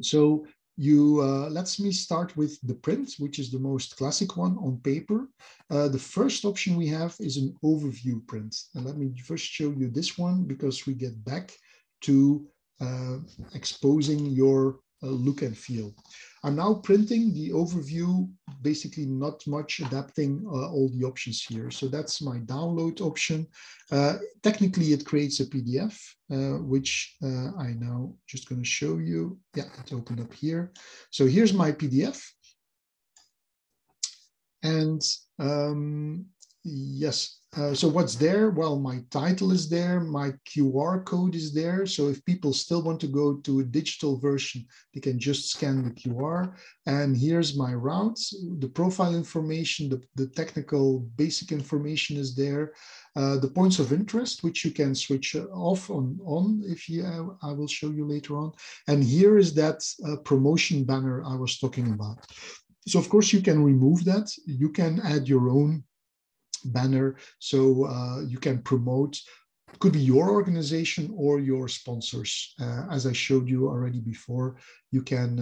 So let me start with the print, which is the most classic one on paper. The first option we have is an overview print. And let me first show you this one because we get back to exposing your look and feel. I'm now printing the overview, basically not much adapting all the options here. So that's my download option. Technically, it creates a PDF, which I now just going to show you. Yeah, it opened up here. So here's my PDF. And yes, so what's there? Well, my title is there, my QR code is there. So if people still want to go to a digital version, they can just scan the QR. And here's my routes, the profile information, the technical basic information is there. The points of interest, which you can switch off on if you, I will show you later on. And here is that promotion banner I was talking about. So of course you can remove that. You can add your own banner, so you can promote. It could be your organization or your sponsors. As I showed you already before, you can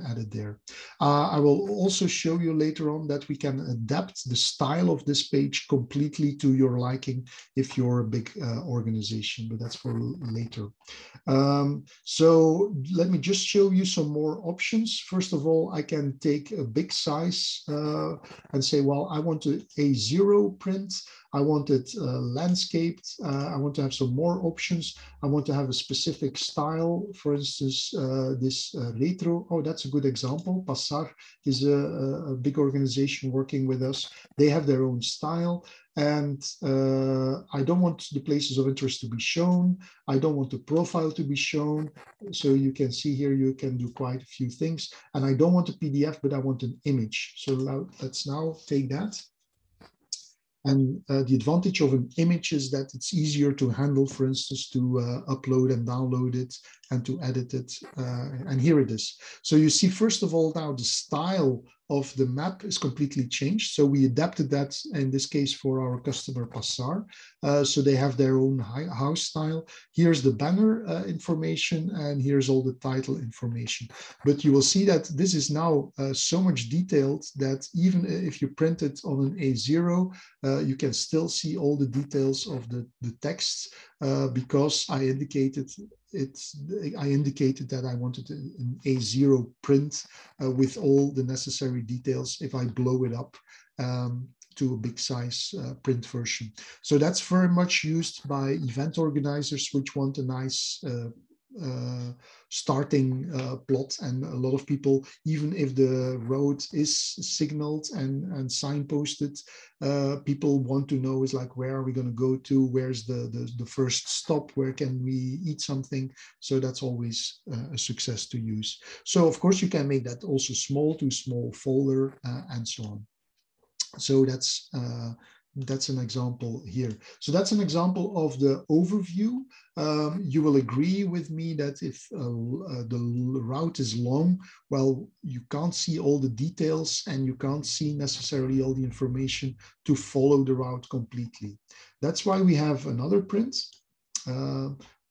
add it there. I will also show you later on that we can adapt the style of this page completely to your liking if you're a big organization, but that's for later. So let me just show you some more options. First of all, I can take a big size and say, well, I want a A0 print. I want it landscaped. I want to have some more options. I want to have a specific style. For instance, this retro. Oh, that's a good example. Passar is a big organization working with us. They have their own style. And I don't want the places of interest to be shown. I don't want the profile to be shown. So you can see here, you can do quite a few things. And I don't want a PDF, but I want an image. So now, let's now take that. And the advantage of an image is that it's easier to handle, for instance, to upload and download it and to edit it. And here it is. So you see, first of all, now the style of the map is completely changed. So we adapted that in this case for our customer Passar. So they have their own house style. Here's the banner information, and here's all the title information. But you will see that this is now so much detailed that even if you print it on an A0, you can still see all the details of the text because I indicated that I wanted an A0 print with all the necessary details if I blow it up to a big size print version. So that's very much used by event organizers which want a nice starting plot, and a lot of people, even if the road is signaled and signposted, people want to know is like, where are we going to go to? Where's the first stop? Where can we eat something? So that's always a success to use. So of course you can make that also small to small folder and so on. So that's an example here. So that's an example of the overview. You will agree with me that if the route is long, well, you can't see all the details and you can't see necessarily all the information to follow the route completely. That's why we have another print.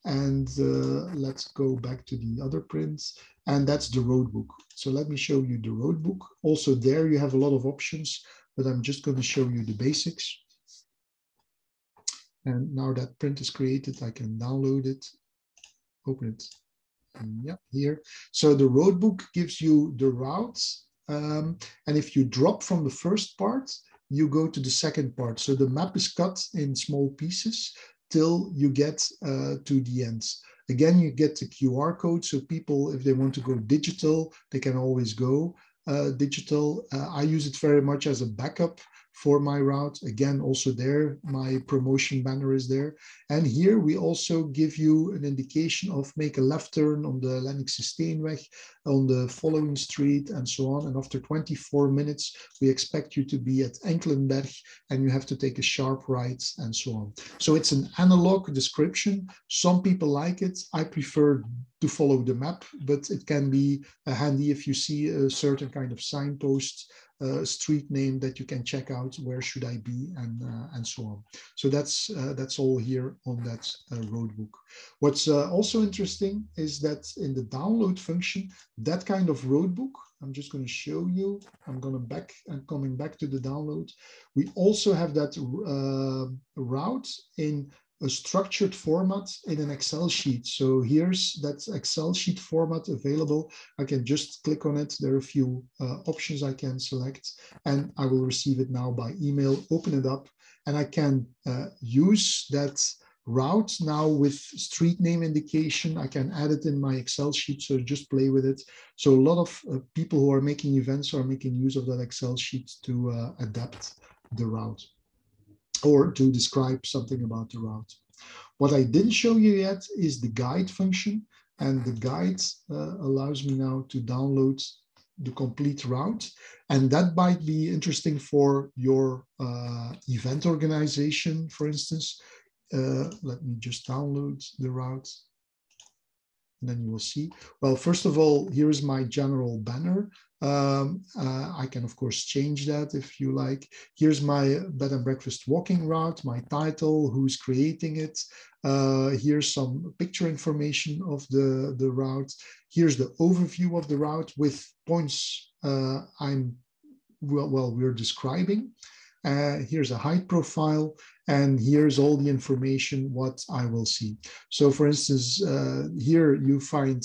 Let's go back to the other prints, and that's the roadbook. So let me show you the roadbook. Also there you have a lot of options, but I'm just going to show you the basics. And now that print is created, I can download it, open it, and yeah, here. So the roadbook gives you the routes, and if you drop from the first part, you go to the second part. So the map is cut in small pieces till you get to the end. Again, you get the QR code, so people, if they want to go digital, they can always go digital. I use it very much as a backup for my route. Again, also there, my promotion banner is there. And here we also give you an indication of make a left turn on the Lennox Steenweg, on the following street, and so on. And after 24 minutes, we expect you to be at Enkelenberg, and you have to take a sharp right, and so on. So it's an analog description. Some people like it. I prefer to follow the map, but it can be handy if you see a certain kind of signpost, street name that you can check out, where should I be, and so on. So that's all here on that roadbook. What's also interesting is that in the download function, that kind of roadbook, I'm just going to show you. I'm coming back to the download. We also have that route in a structured format in an Excel sheet. So here's that Excel sheet format available. I can just click on it. There are a few options I can select, and I will receive it now by email, open it up, and I can use that route now with street name indication. I can add it in my Excel sheet, so just play with it. So a lot of people who are making events are making use of that Excel sheet to adapt the route, or to describe something about the route. What I didn't show you yet is the guide function, and the guide allows me now to download the complete route, and that might be interesting for your event organization, for instance. Let me just download the route, and then you will see. Well, first of all, here is my general banner. I can, of course, change that if you like. Here's my bed and breakfast walking route, my title, who's creating it. Here's some picture information of the route. Here's the overview of the route with points we're describing. Here's a height profile, and here's all the information what I will see. So for instance, here you find,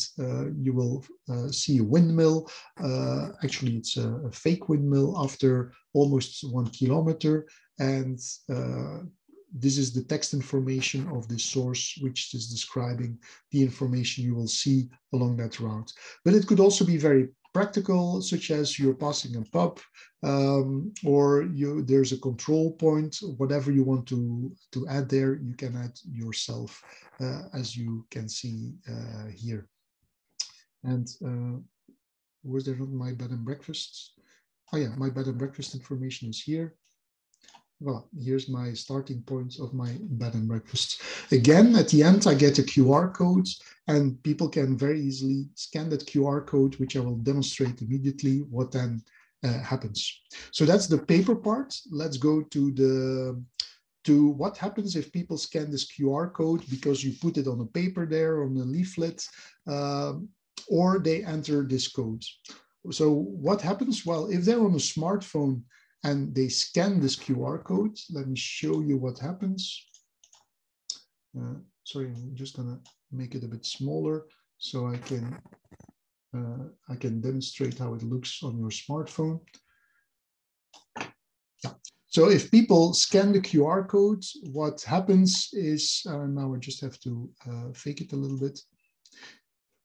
you will see a windmill. Actually, it's a fake windmill after almost 1 kilometer. And this is the text information of the source, which is describing the information you will see along that route. But it could also be very practical, such as you're passing a pub, or there's a control point. Whatever you want to add there, you can add yourself, as you can see here. And was there not my bed and breakfast? Oh yeah, my bed and breakfast information is here. Well, here's my starting point of my bed and breakfast. Again, at the end, I get a QR code, and people can very easily scan that QR code, which I will demonstrate immediately what then happens. So that's the paper part. Let's go to what happens if people scan this QR code because you put it on a paper there, on a leaflet, or they enter this code. So what happens? Well, if they're on a smartphone and they scan this QR code, let me show you what happens. Sorry, I'm just gonna make it a bit smaller so I can demonstrate how it looks on your smartphone. Yeah. So if people scan the QR code, what happens is, now I just have to fake it a little bit.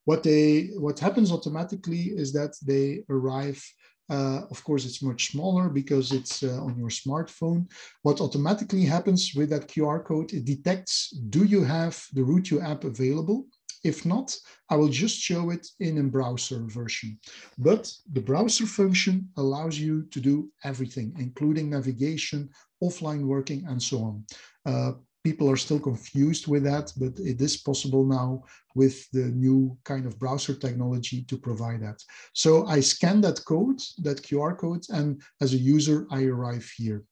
What happens automatically is that they arrive. Of course, it's much smaller because it's on your smartphone. What automatically happens with that QR code, it detects, do you have the RouteYou app available? If not, I will just show it in a browser version. But the browser function allows you to do everything, including navigation, offline working, and so on. People are still confused with that, but it is possible now with the new kind of browser technology to provide that. So I scan that code, that QR code, and as a user, I arrive here.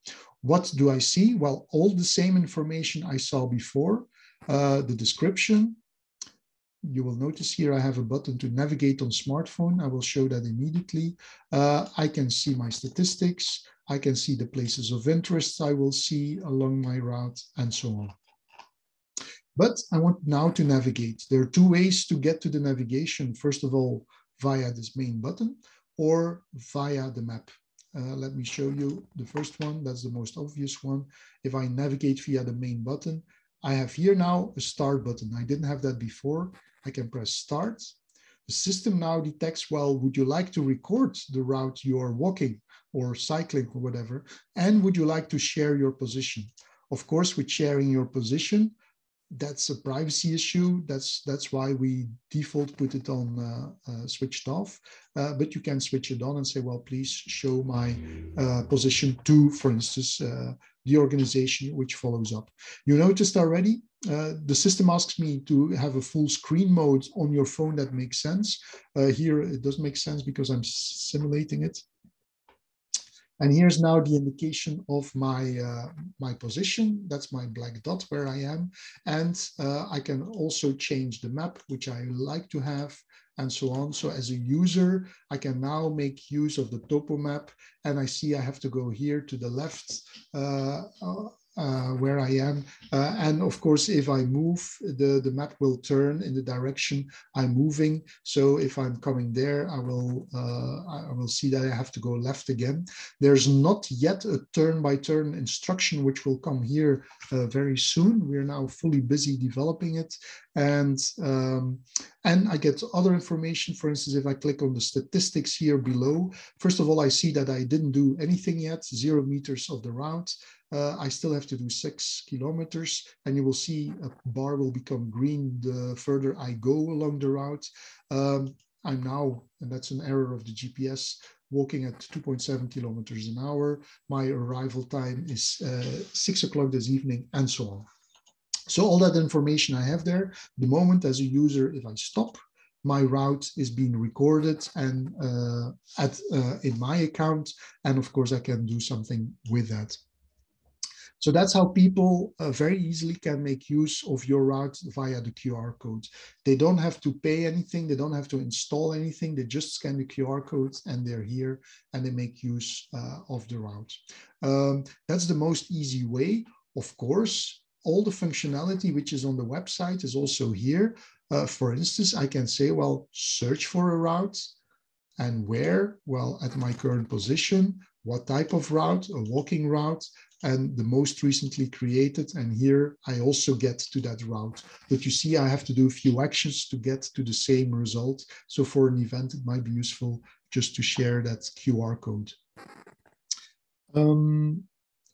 What do I see? Well, all the same information I saw before, the description. You will notice here I have a button to navigate on smartphone. I will show that immediately. I can see my statistics. I can see the places of interest I will see along my route and so on. But I want now to navigate. There are two ways to get to the navigation. First of all, via this main button or via the map. Let me show you the first one. That's the most obvious one. If I navigate via the main button, I have here now a start button. I didn't have that before. I can press start. The system now detects, well, would you like to record the route you're walking or cycling or whatever? And would you like to share your position? Of course, with sharing your position, that's a privacy issue. That's why we default put it on switched off. But you can switch it on and say, well, please show my position to, for instance, the organization which follows up. You noticed already, the system asks me to have a full screen mode on your phone. That makes sense. Here, it doesn't make sense because I'm simulating it. And here's now the indication of my, my position. That's my black dot where I am. And I can also change the map, which I like to have, and so on. So as a user, I can now make use of the topo map. And I see I have to go here to the left where I am. And of course, if I move, the map will turn in the direction I'm moving. So if I'm coming there, I will see that I have to go left again. There's not yet a turn-by-turn instruction, which will come here very soon. We're now fully busy developing it. And I get other information. For instance, if I click on the statistics here below, first of all, I see that I didn't do anything yet, 0 meters of the route. I still have to do 6 kilometers, and you will see a bar will become green the further I go along the route. I'm now, and that's an error of the GPS, walking at 2.7 kilometers an hour. My arrival time is 6 o'clock this evening, and so on. So all that information I have there. The moment as a user, if I stop, my route is being recorded and in my account, and of course I can do something with that. So that's how people very easily can make use of your route via the QR code. They don't have to pay anything. They don't have to install anything. They just scan the QR codes and they're here and they make use of the route. That's the most easy way. Of course, all the functionality which is on the website is also here. For instance, I can say, well, search for a route. And where? Well, at my current position. What type of route? A walking route. And the most recently created. And here I also get to that route. But you see, I have to do a few actions to get to the same result. So for an event, it might be useful just to share that QR code.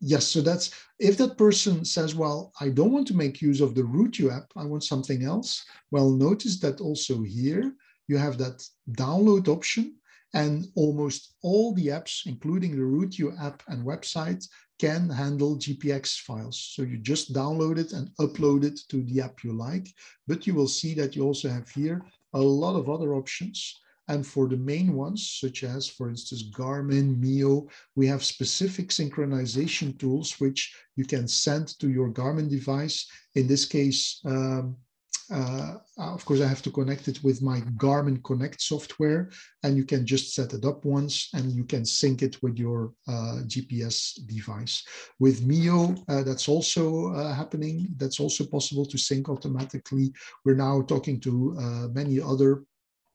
Yes, so that's, if that person says, well, I don't want to make use of the RouteYou app, I want something else. Well, notice that also here, you have that download option, and almost all the apps, including the RouteYou app and website, can handle GPX files. So you just download it and upload it to the app you like, but you will see that you also have here a lot of other options. And for the main ones, such as, for instance, Garmin, Mio, we have specific synchronization tools which you can send to your Garmin device. In this case, of course, I have to connect it with my Garmin Connect software, and you can just set it up once and you can sync it with your GPS device. With Mio, that's also happening. That's also possible to sync automatically. We're now talking to many other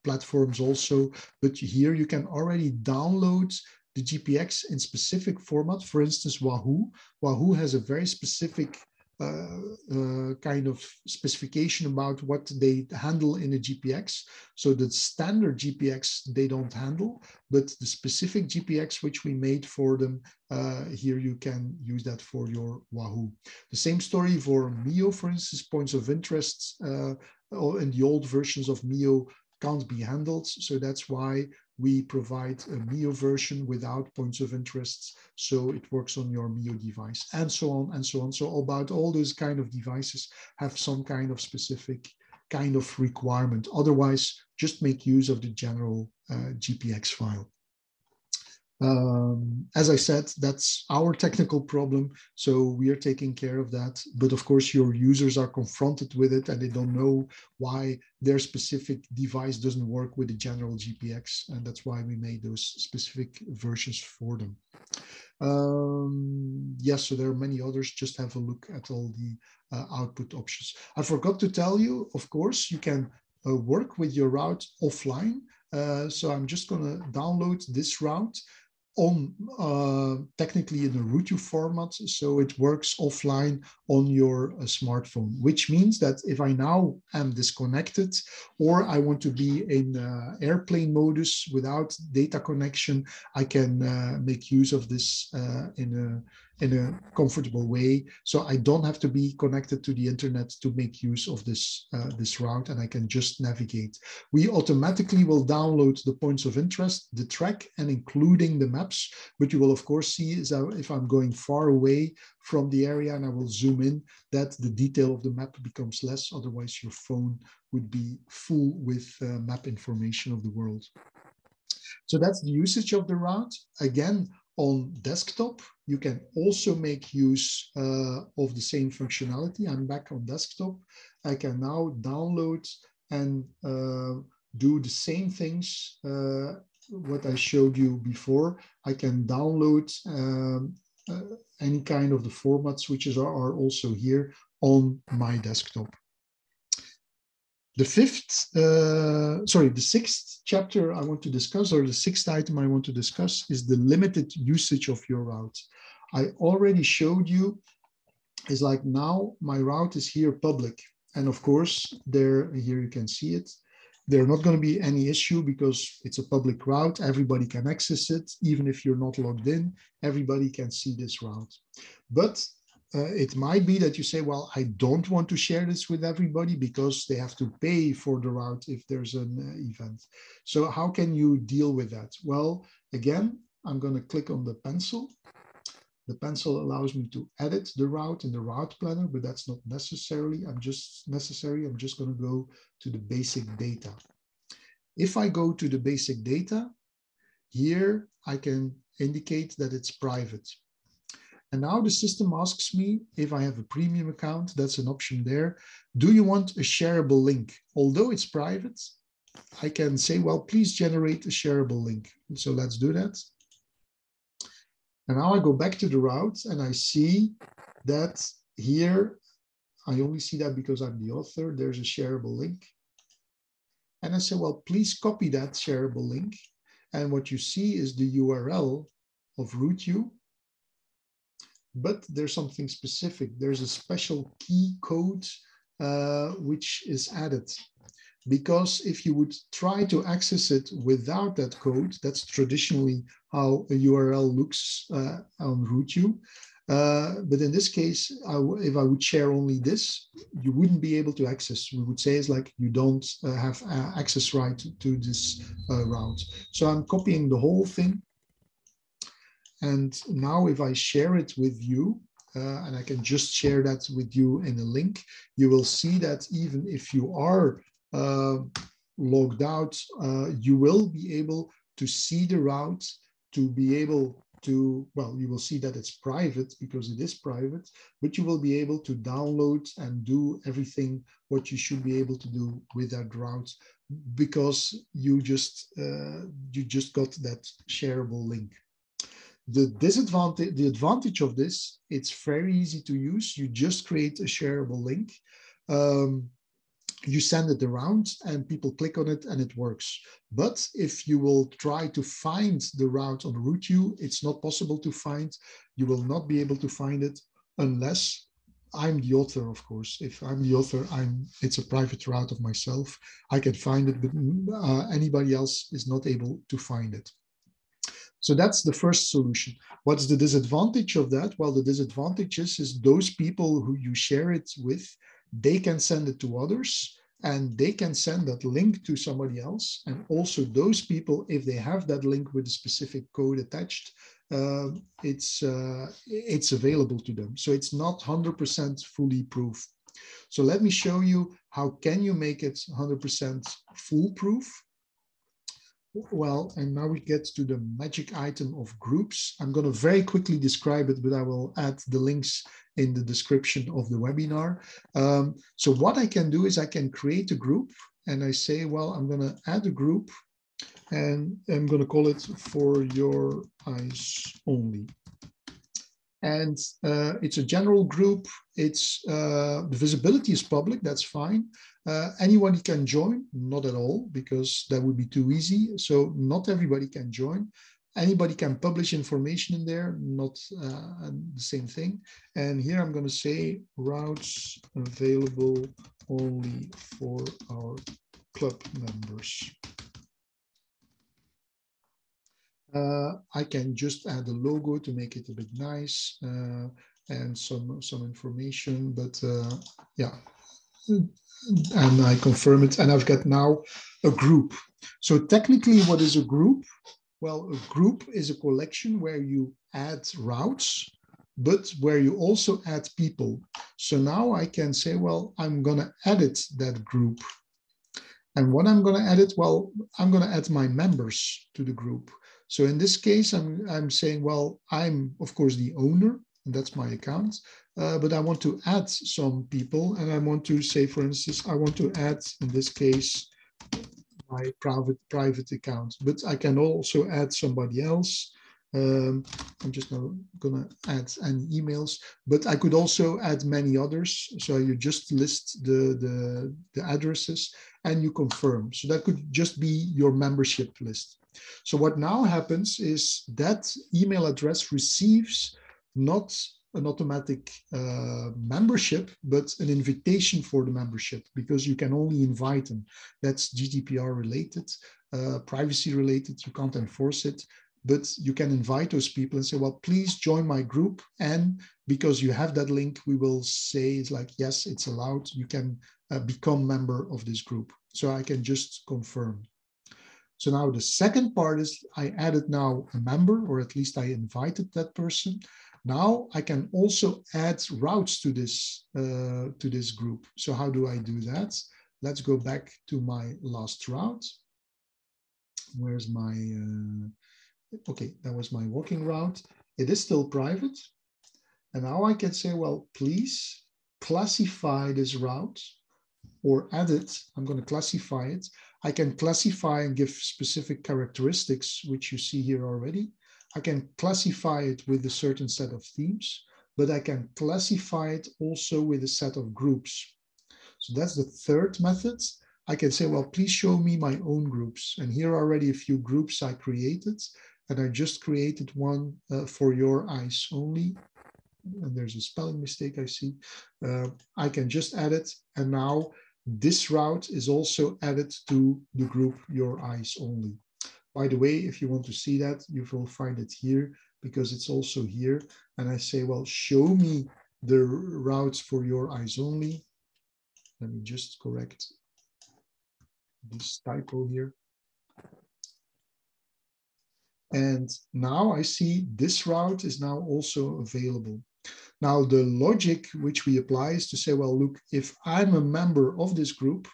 platforms also, but here you can already download the GPX in specific format. For instance, Wahoo. Wahoo has a very specific kind of specification about what they handle in a GPX. So the standard GPX they don't handle, but the specific GPX which we made for them, here you can use that for your Wahoo. The same story for Mio, for instance, points of interest in the old versions of Mio can't be handled. So that's why we provide a Mio version without points of interest, so it works on your Mio device, and so on and so on. So about all those kind of devices have some kind of specific kind of requirement. Otherwise, just make use of the general GPX file. As I said, that's our technical problem, so we are taking care of that. But of course, your users are confronted with it and they don't know why their specific device doesn't work with the general GPX, and that's why we made those specific versions for them. Yes, so there are many others. Just have a look at all the output options. I forgot to tell you, of course, you can work with your route offline. So I'm just going to download this route on technically in a RouteYou format, so it works offline on your smartphone, which means that if I now am disconnected or I want to be in airplane modus without data connection, I can make use of this in a comfortable way. So I don't have to be connected to the internet to make use of this, this route, and I can just navigate. We automatically will download the points of interest, the track, and including the maps. But you will of course see is that if I'm going far away from the area and I will zoom in, that the detail of the map becomes less. Otherwise your phone would be full with map information of the world. So that's the usage of the route. Again, on desktop, you can also make use of the same functionality. I'm back on desktop. I can now download and do the same things what I showed you before. I can download any kind of the formats which are also here on my desktop. The sixth chapter I want to discuss, or the sixth item I want to discuss, is the limited usage of your route. I already showed you, is like now my route is here public. And of course, here you can see it. There's not going to be any issue because it's a public route. Everybody can access it. Even if you're not logged in, everybody can see this route. But it might be that you say, well, I don't want to share this with everybody because they have to pay for the route if there's an event. So how can you deal with that? Well, again, I'm going to click on the pencil. The pencil allows me to edit the route in the route planner, but that's not necessarily. I'm just going to go to the basic data. If I go to the basic data, here I can indicate that it's private. And now the system asks me if I have a premium account. That's an option there. Do you want a shareable link? Although it's private, I can say, well, please generate a shareable link. So let's do that. And now I go back to the route and I see that here, I only see that because I'm the author, there's a shareable link. And I say, well, please copy that shareable link. And what you see is the URL of RouteYou. But there's something specific. There's a special key code which is added. Because if you would try to access it without that code, that's traditionally how a URL looks on RouteYou. But in this case, if I would share only this, you wouldn't be able to access. We would say it's like you don't have access right to this route. So I'm copying the whole thing. And now if I share it with you, and I can just share that with you in a link, you will see that even if you are logged out, you will be able to see the route, to be able to, well, you will see that it's private because it is private, but you will be able to download and do everything what you should be able to do with that route because you just got that shareable link. The advantage of this, it's very easy to use. You just create a shareable link. You send it around and people click on it and it works. But if you will try to find the route on RouteYou, it's not possible to find. You will not be able to find it unless I'm the author, of course. If I'm the author, it's a private route of myself. I can find it, but anybody else is not able to find it. So that's the first solution. What's the disadvantage of that? Well, the disadvantage is those people who you share it with, they can send it to others, and they can send that link to somebody else. And also those people, if they have that link with a specific code attached, it's available to them. So it's not 100% fully proof. So let me show you how can you make it 100% foolproof. Well, and now we get to the magic item of groups. I'm going to very quickly describe it, but I will add the links in the description of the webinar. So what I can do is I can create a group, and I say, well, I'm going to add a group, and I'm going to call it For Your Eyes Only. And it's a general group. It's the visibility is public, that's fine. Anybody can join, not at all, because that would be too easy. So not everybody can join. Anybody can publish information in there, not the same thing. And here I'm going to say routes available only for our club members. I can just add a logo to make it a bit nice and some information, but yeah, and I confirm it, and I've got now a group. So technically, what is a group? Well, a group is a collection where you add routes, but where you also add people. So now I can say, well, I'm going to edit that group. And what I'm going to edit? Well, I'm going to add my members to the group. So in this case, I'm saying, well, I'm, of course, the owner, and that's my account, but I want to add some people, and I want to say, for instance, I want to add, in this case, my private account, but I can also add somebody else. I'm just not going to add any emails, but I could also add many others. So you just list the addresses and you confirm. So that could just be your membership list. So what now happens is that email address receives not an automatic membership, but an invitation for the membership, because you can only invite them. That's GDPR related, privacy related. You can't enforce it, but you can invite those people and say, well, please join my group. And because you have that link, we will say it's like, yes, it's allowed. You can become member of this group. So I can just confirm. So now the second part is I added now a member, or at least I invited that person. Now I can also add routes to this group. So how do I do that? Let's go back to my last route. Where's my, okay, that was my walking route. It is still private. And now I can say, well, please classify this route or add it. I'm going to classify it. I can classify and give specific characteristics, which you see here already. I can classify it with a certain set of themes, but I can classify it also with a set of groups. So that's the third method. I can say, well, please show me my own groups. And here are already a few groups I created. And I just created one for your eyes only. And there's a spelling mistake I see. I can just add it. And now this route is also added to the group Your Eyes Only. By the way, if you want to see that, you will find it here because it's also here. And I say, well, show me the routes for Your Eyes Only. Let me just correct this typo here. And now I see this route is now also available. Now, the logic which we apply is to say, well, look, if I'm a member of this group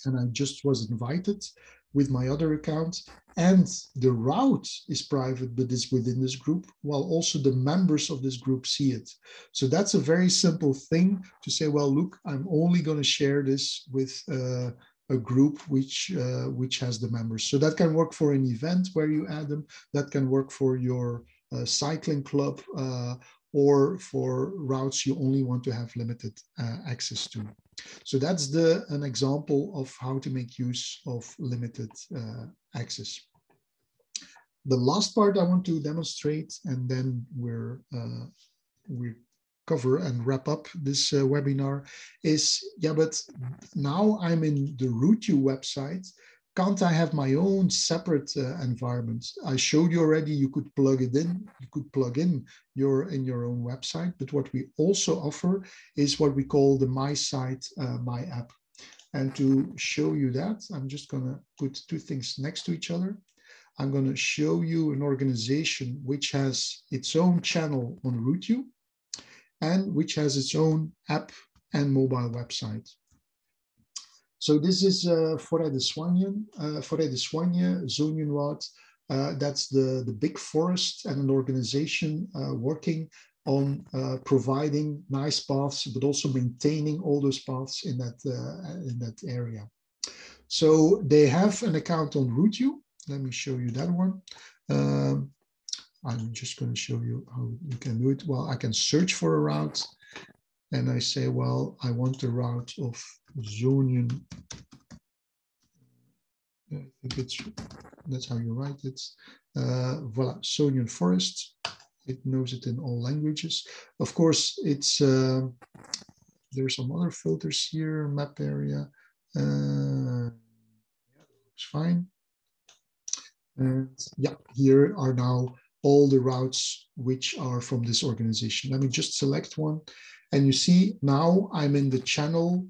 and I just was invited with my other account and the route is private, but is within this group, while also the members of this group see it. So that's a very simple thing to say, well, look, I'm only going to share this with a group which has the members. So that can work for an event where you add them. That can work for your cycling club, or for routes you only want to have limited access to. So that's an example of how to make use of limited access. The last part I want to demonstrate, and then we're cover and wrap up this webinar is, yeah, but now I'm in the RouteYou website. Can't I have my own separate environment? I showed you already, you could plug it in, you could plug in your own website, but what we also offer is what we call the My Site, My App. And to show you that, I'm just gonna put two things next to each other. I'm gonna show you an organization which has its own channel on RouteYou and which has its own app and mobile website. So this is Forêt de Soigne, Zonienwoud. That's the big forest and an organization working on providing nice paths, but also maintaining all those paths in that area. So they have an account on RouteYou. Let me show you that one. I'm just going to show you how you can do it. Well, I can search for a route and I say, well, I want the route of Zonien. I think that's how you write it. Voilà, Zonien Forest. It knows it in all languages. Of course, it's there's some other filters here, map area. Yeah, that looks fine. And yeah, here are now all the routes which are from this organization. Let me just select one. And you see now I'm in the channel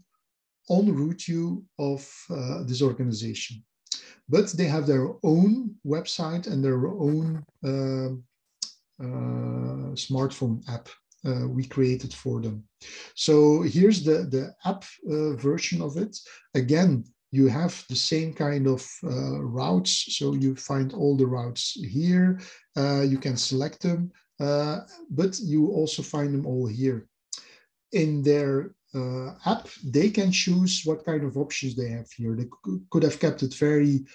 on RouteYou of this organization. But they have their own website and their own smartphone app we created for them. So here's the app version of it. Again, you have the same kind of routes. So you find all the routes here. You can select them, but you also find them all here. In their app, they can choose what kind of options they have here. They could have kept it very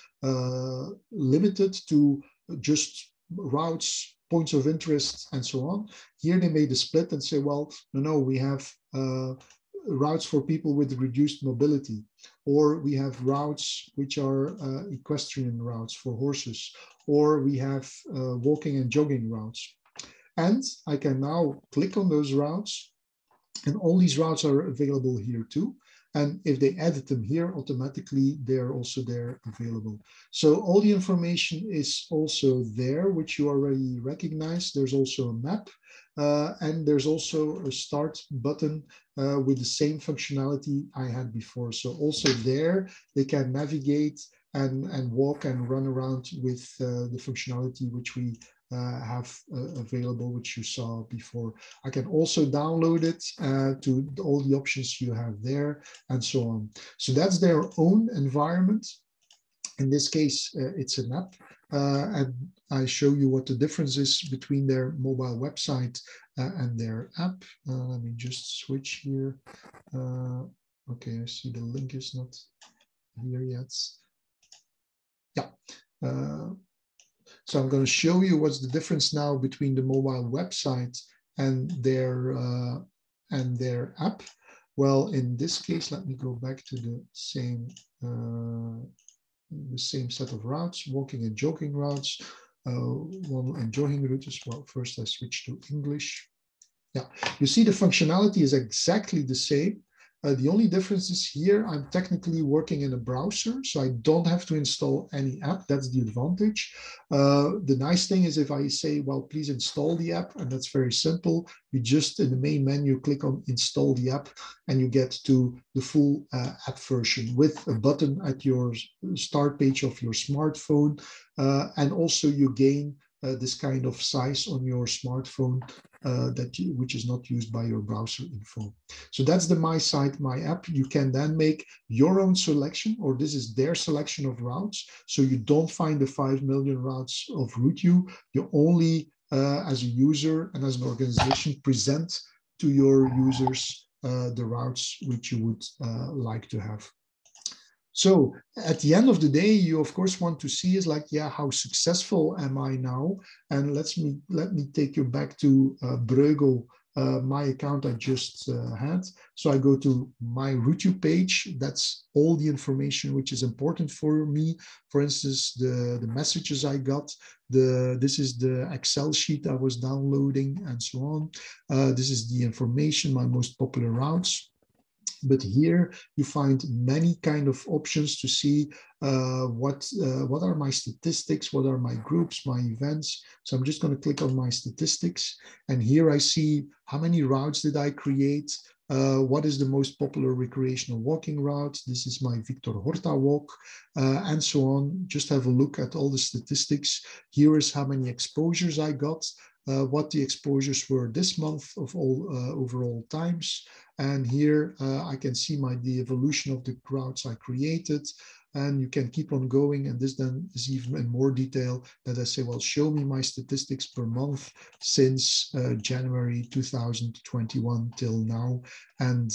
limited to just routes, points of interest, and so on. Here they made a split and say, well, no, we have routes for people with reduced mobility, or we have routes which are equestrian routes for horses, or we have walking and jogging routes. And I can now click on those routes, and all these routes are available here too. And if they edit them here, automatically they're also there available. So all the information is also there, which you already recognize. There's also a map, and there's also a start button with the same functionality I had before. So also there, they can navigate and walk and run around with the functionality which we have available, which you saw before. I can also download it to all the options you have there and so on. So that's their own environment. In this case, it's an app. And I show you what the difference is between their mobile website and their app. Let me just switch here. Okay, I see the link is not here yet. Yeah. So I'm going to show you what's the difference now between the mobile website and their app. Well, in this case, let me go back to the same set of routes, walking and jogging routes, and jogging routes. Well, first I switch to English. Yeah, you see the functionality is exactly the same. The only difference is here, I'm technically working in a browser, so I don't have to install any app. That's the advantage. The nice thing is if I say, well, please install the app, and that's very simple. You just, in the main menu, click on install the app, and you get to the full app version with a button at your start page of your smartphone. And also you gain this kind of size on your smartphone which is not used by your browser info. So that's the My Site, My App. You can then make your own selection, or this is their selection of routes. So you don't find the 5 million routes of RouteYou. You only, as a user and as an organization, present to your users the routes which you would like to have. So at the end of the day, you of course want to see is like, yeah, how successful am I now? And let me take you back to Bruegel my account I just had. So I go to my RouteYou page. That's all the information which is important for me. For instance, the messages I got, this is the Excel sheet I was downloading and so on. This is the information, my most popular routes. But here you find many kind of options to see what are my statistics, what are my groups, my events. So I'm just going to click on my statistics, and here I see how many routes did I create, what is the most popular recreational walking route. This is my Victor Horta walk, and so on. Just have a look at all the statistics. Here is how many exposures I got, what the exposures were this month of all overall times. And here I can see the evolution of the routes I created. And you can keep on going. And this then is even in more detail that I say, well, show me my statistics per month since January 2021 till now. And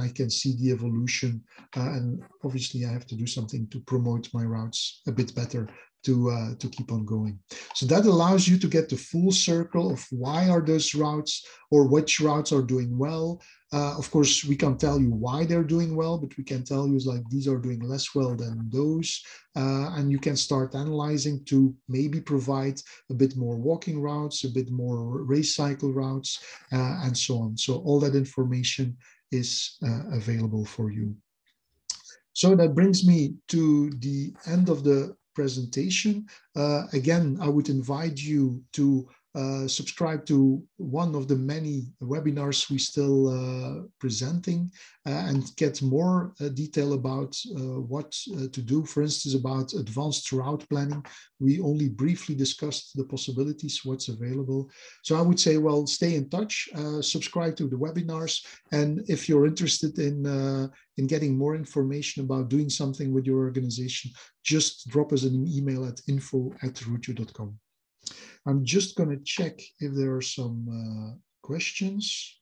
I can see the evolution. And obviously I have to do something to promote my routes a bit better to keep on going. So that allows you to get the full circle of why are those routes or which routes are doing well. Of course, we can't tell you why they're doing well, but we can tell you like these are doing less well than those. And you can start analyzing to maybe provide a bit more walking routes, a bit more race cycle routes, and so on. So all that information is available for you. So that brings me to the end of the presentation. Again, I would invite you to subscribe to one of the many webinars we still presenting and get more detail about what to do. For instance, about advanced route planning. We only briefly discussed the possibilities, what's available. So I would say, well, stay in touch, subscribe to the webinars, and if you're interested in getting more information about doing something with your organization, just drop us an email at info@routeyou.com. I'm just going to check if there are some questions.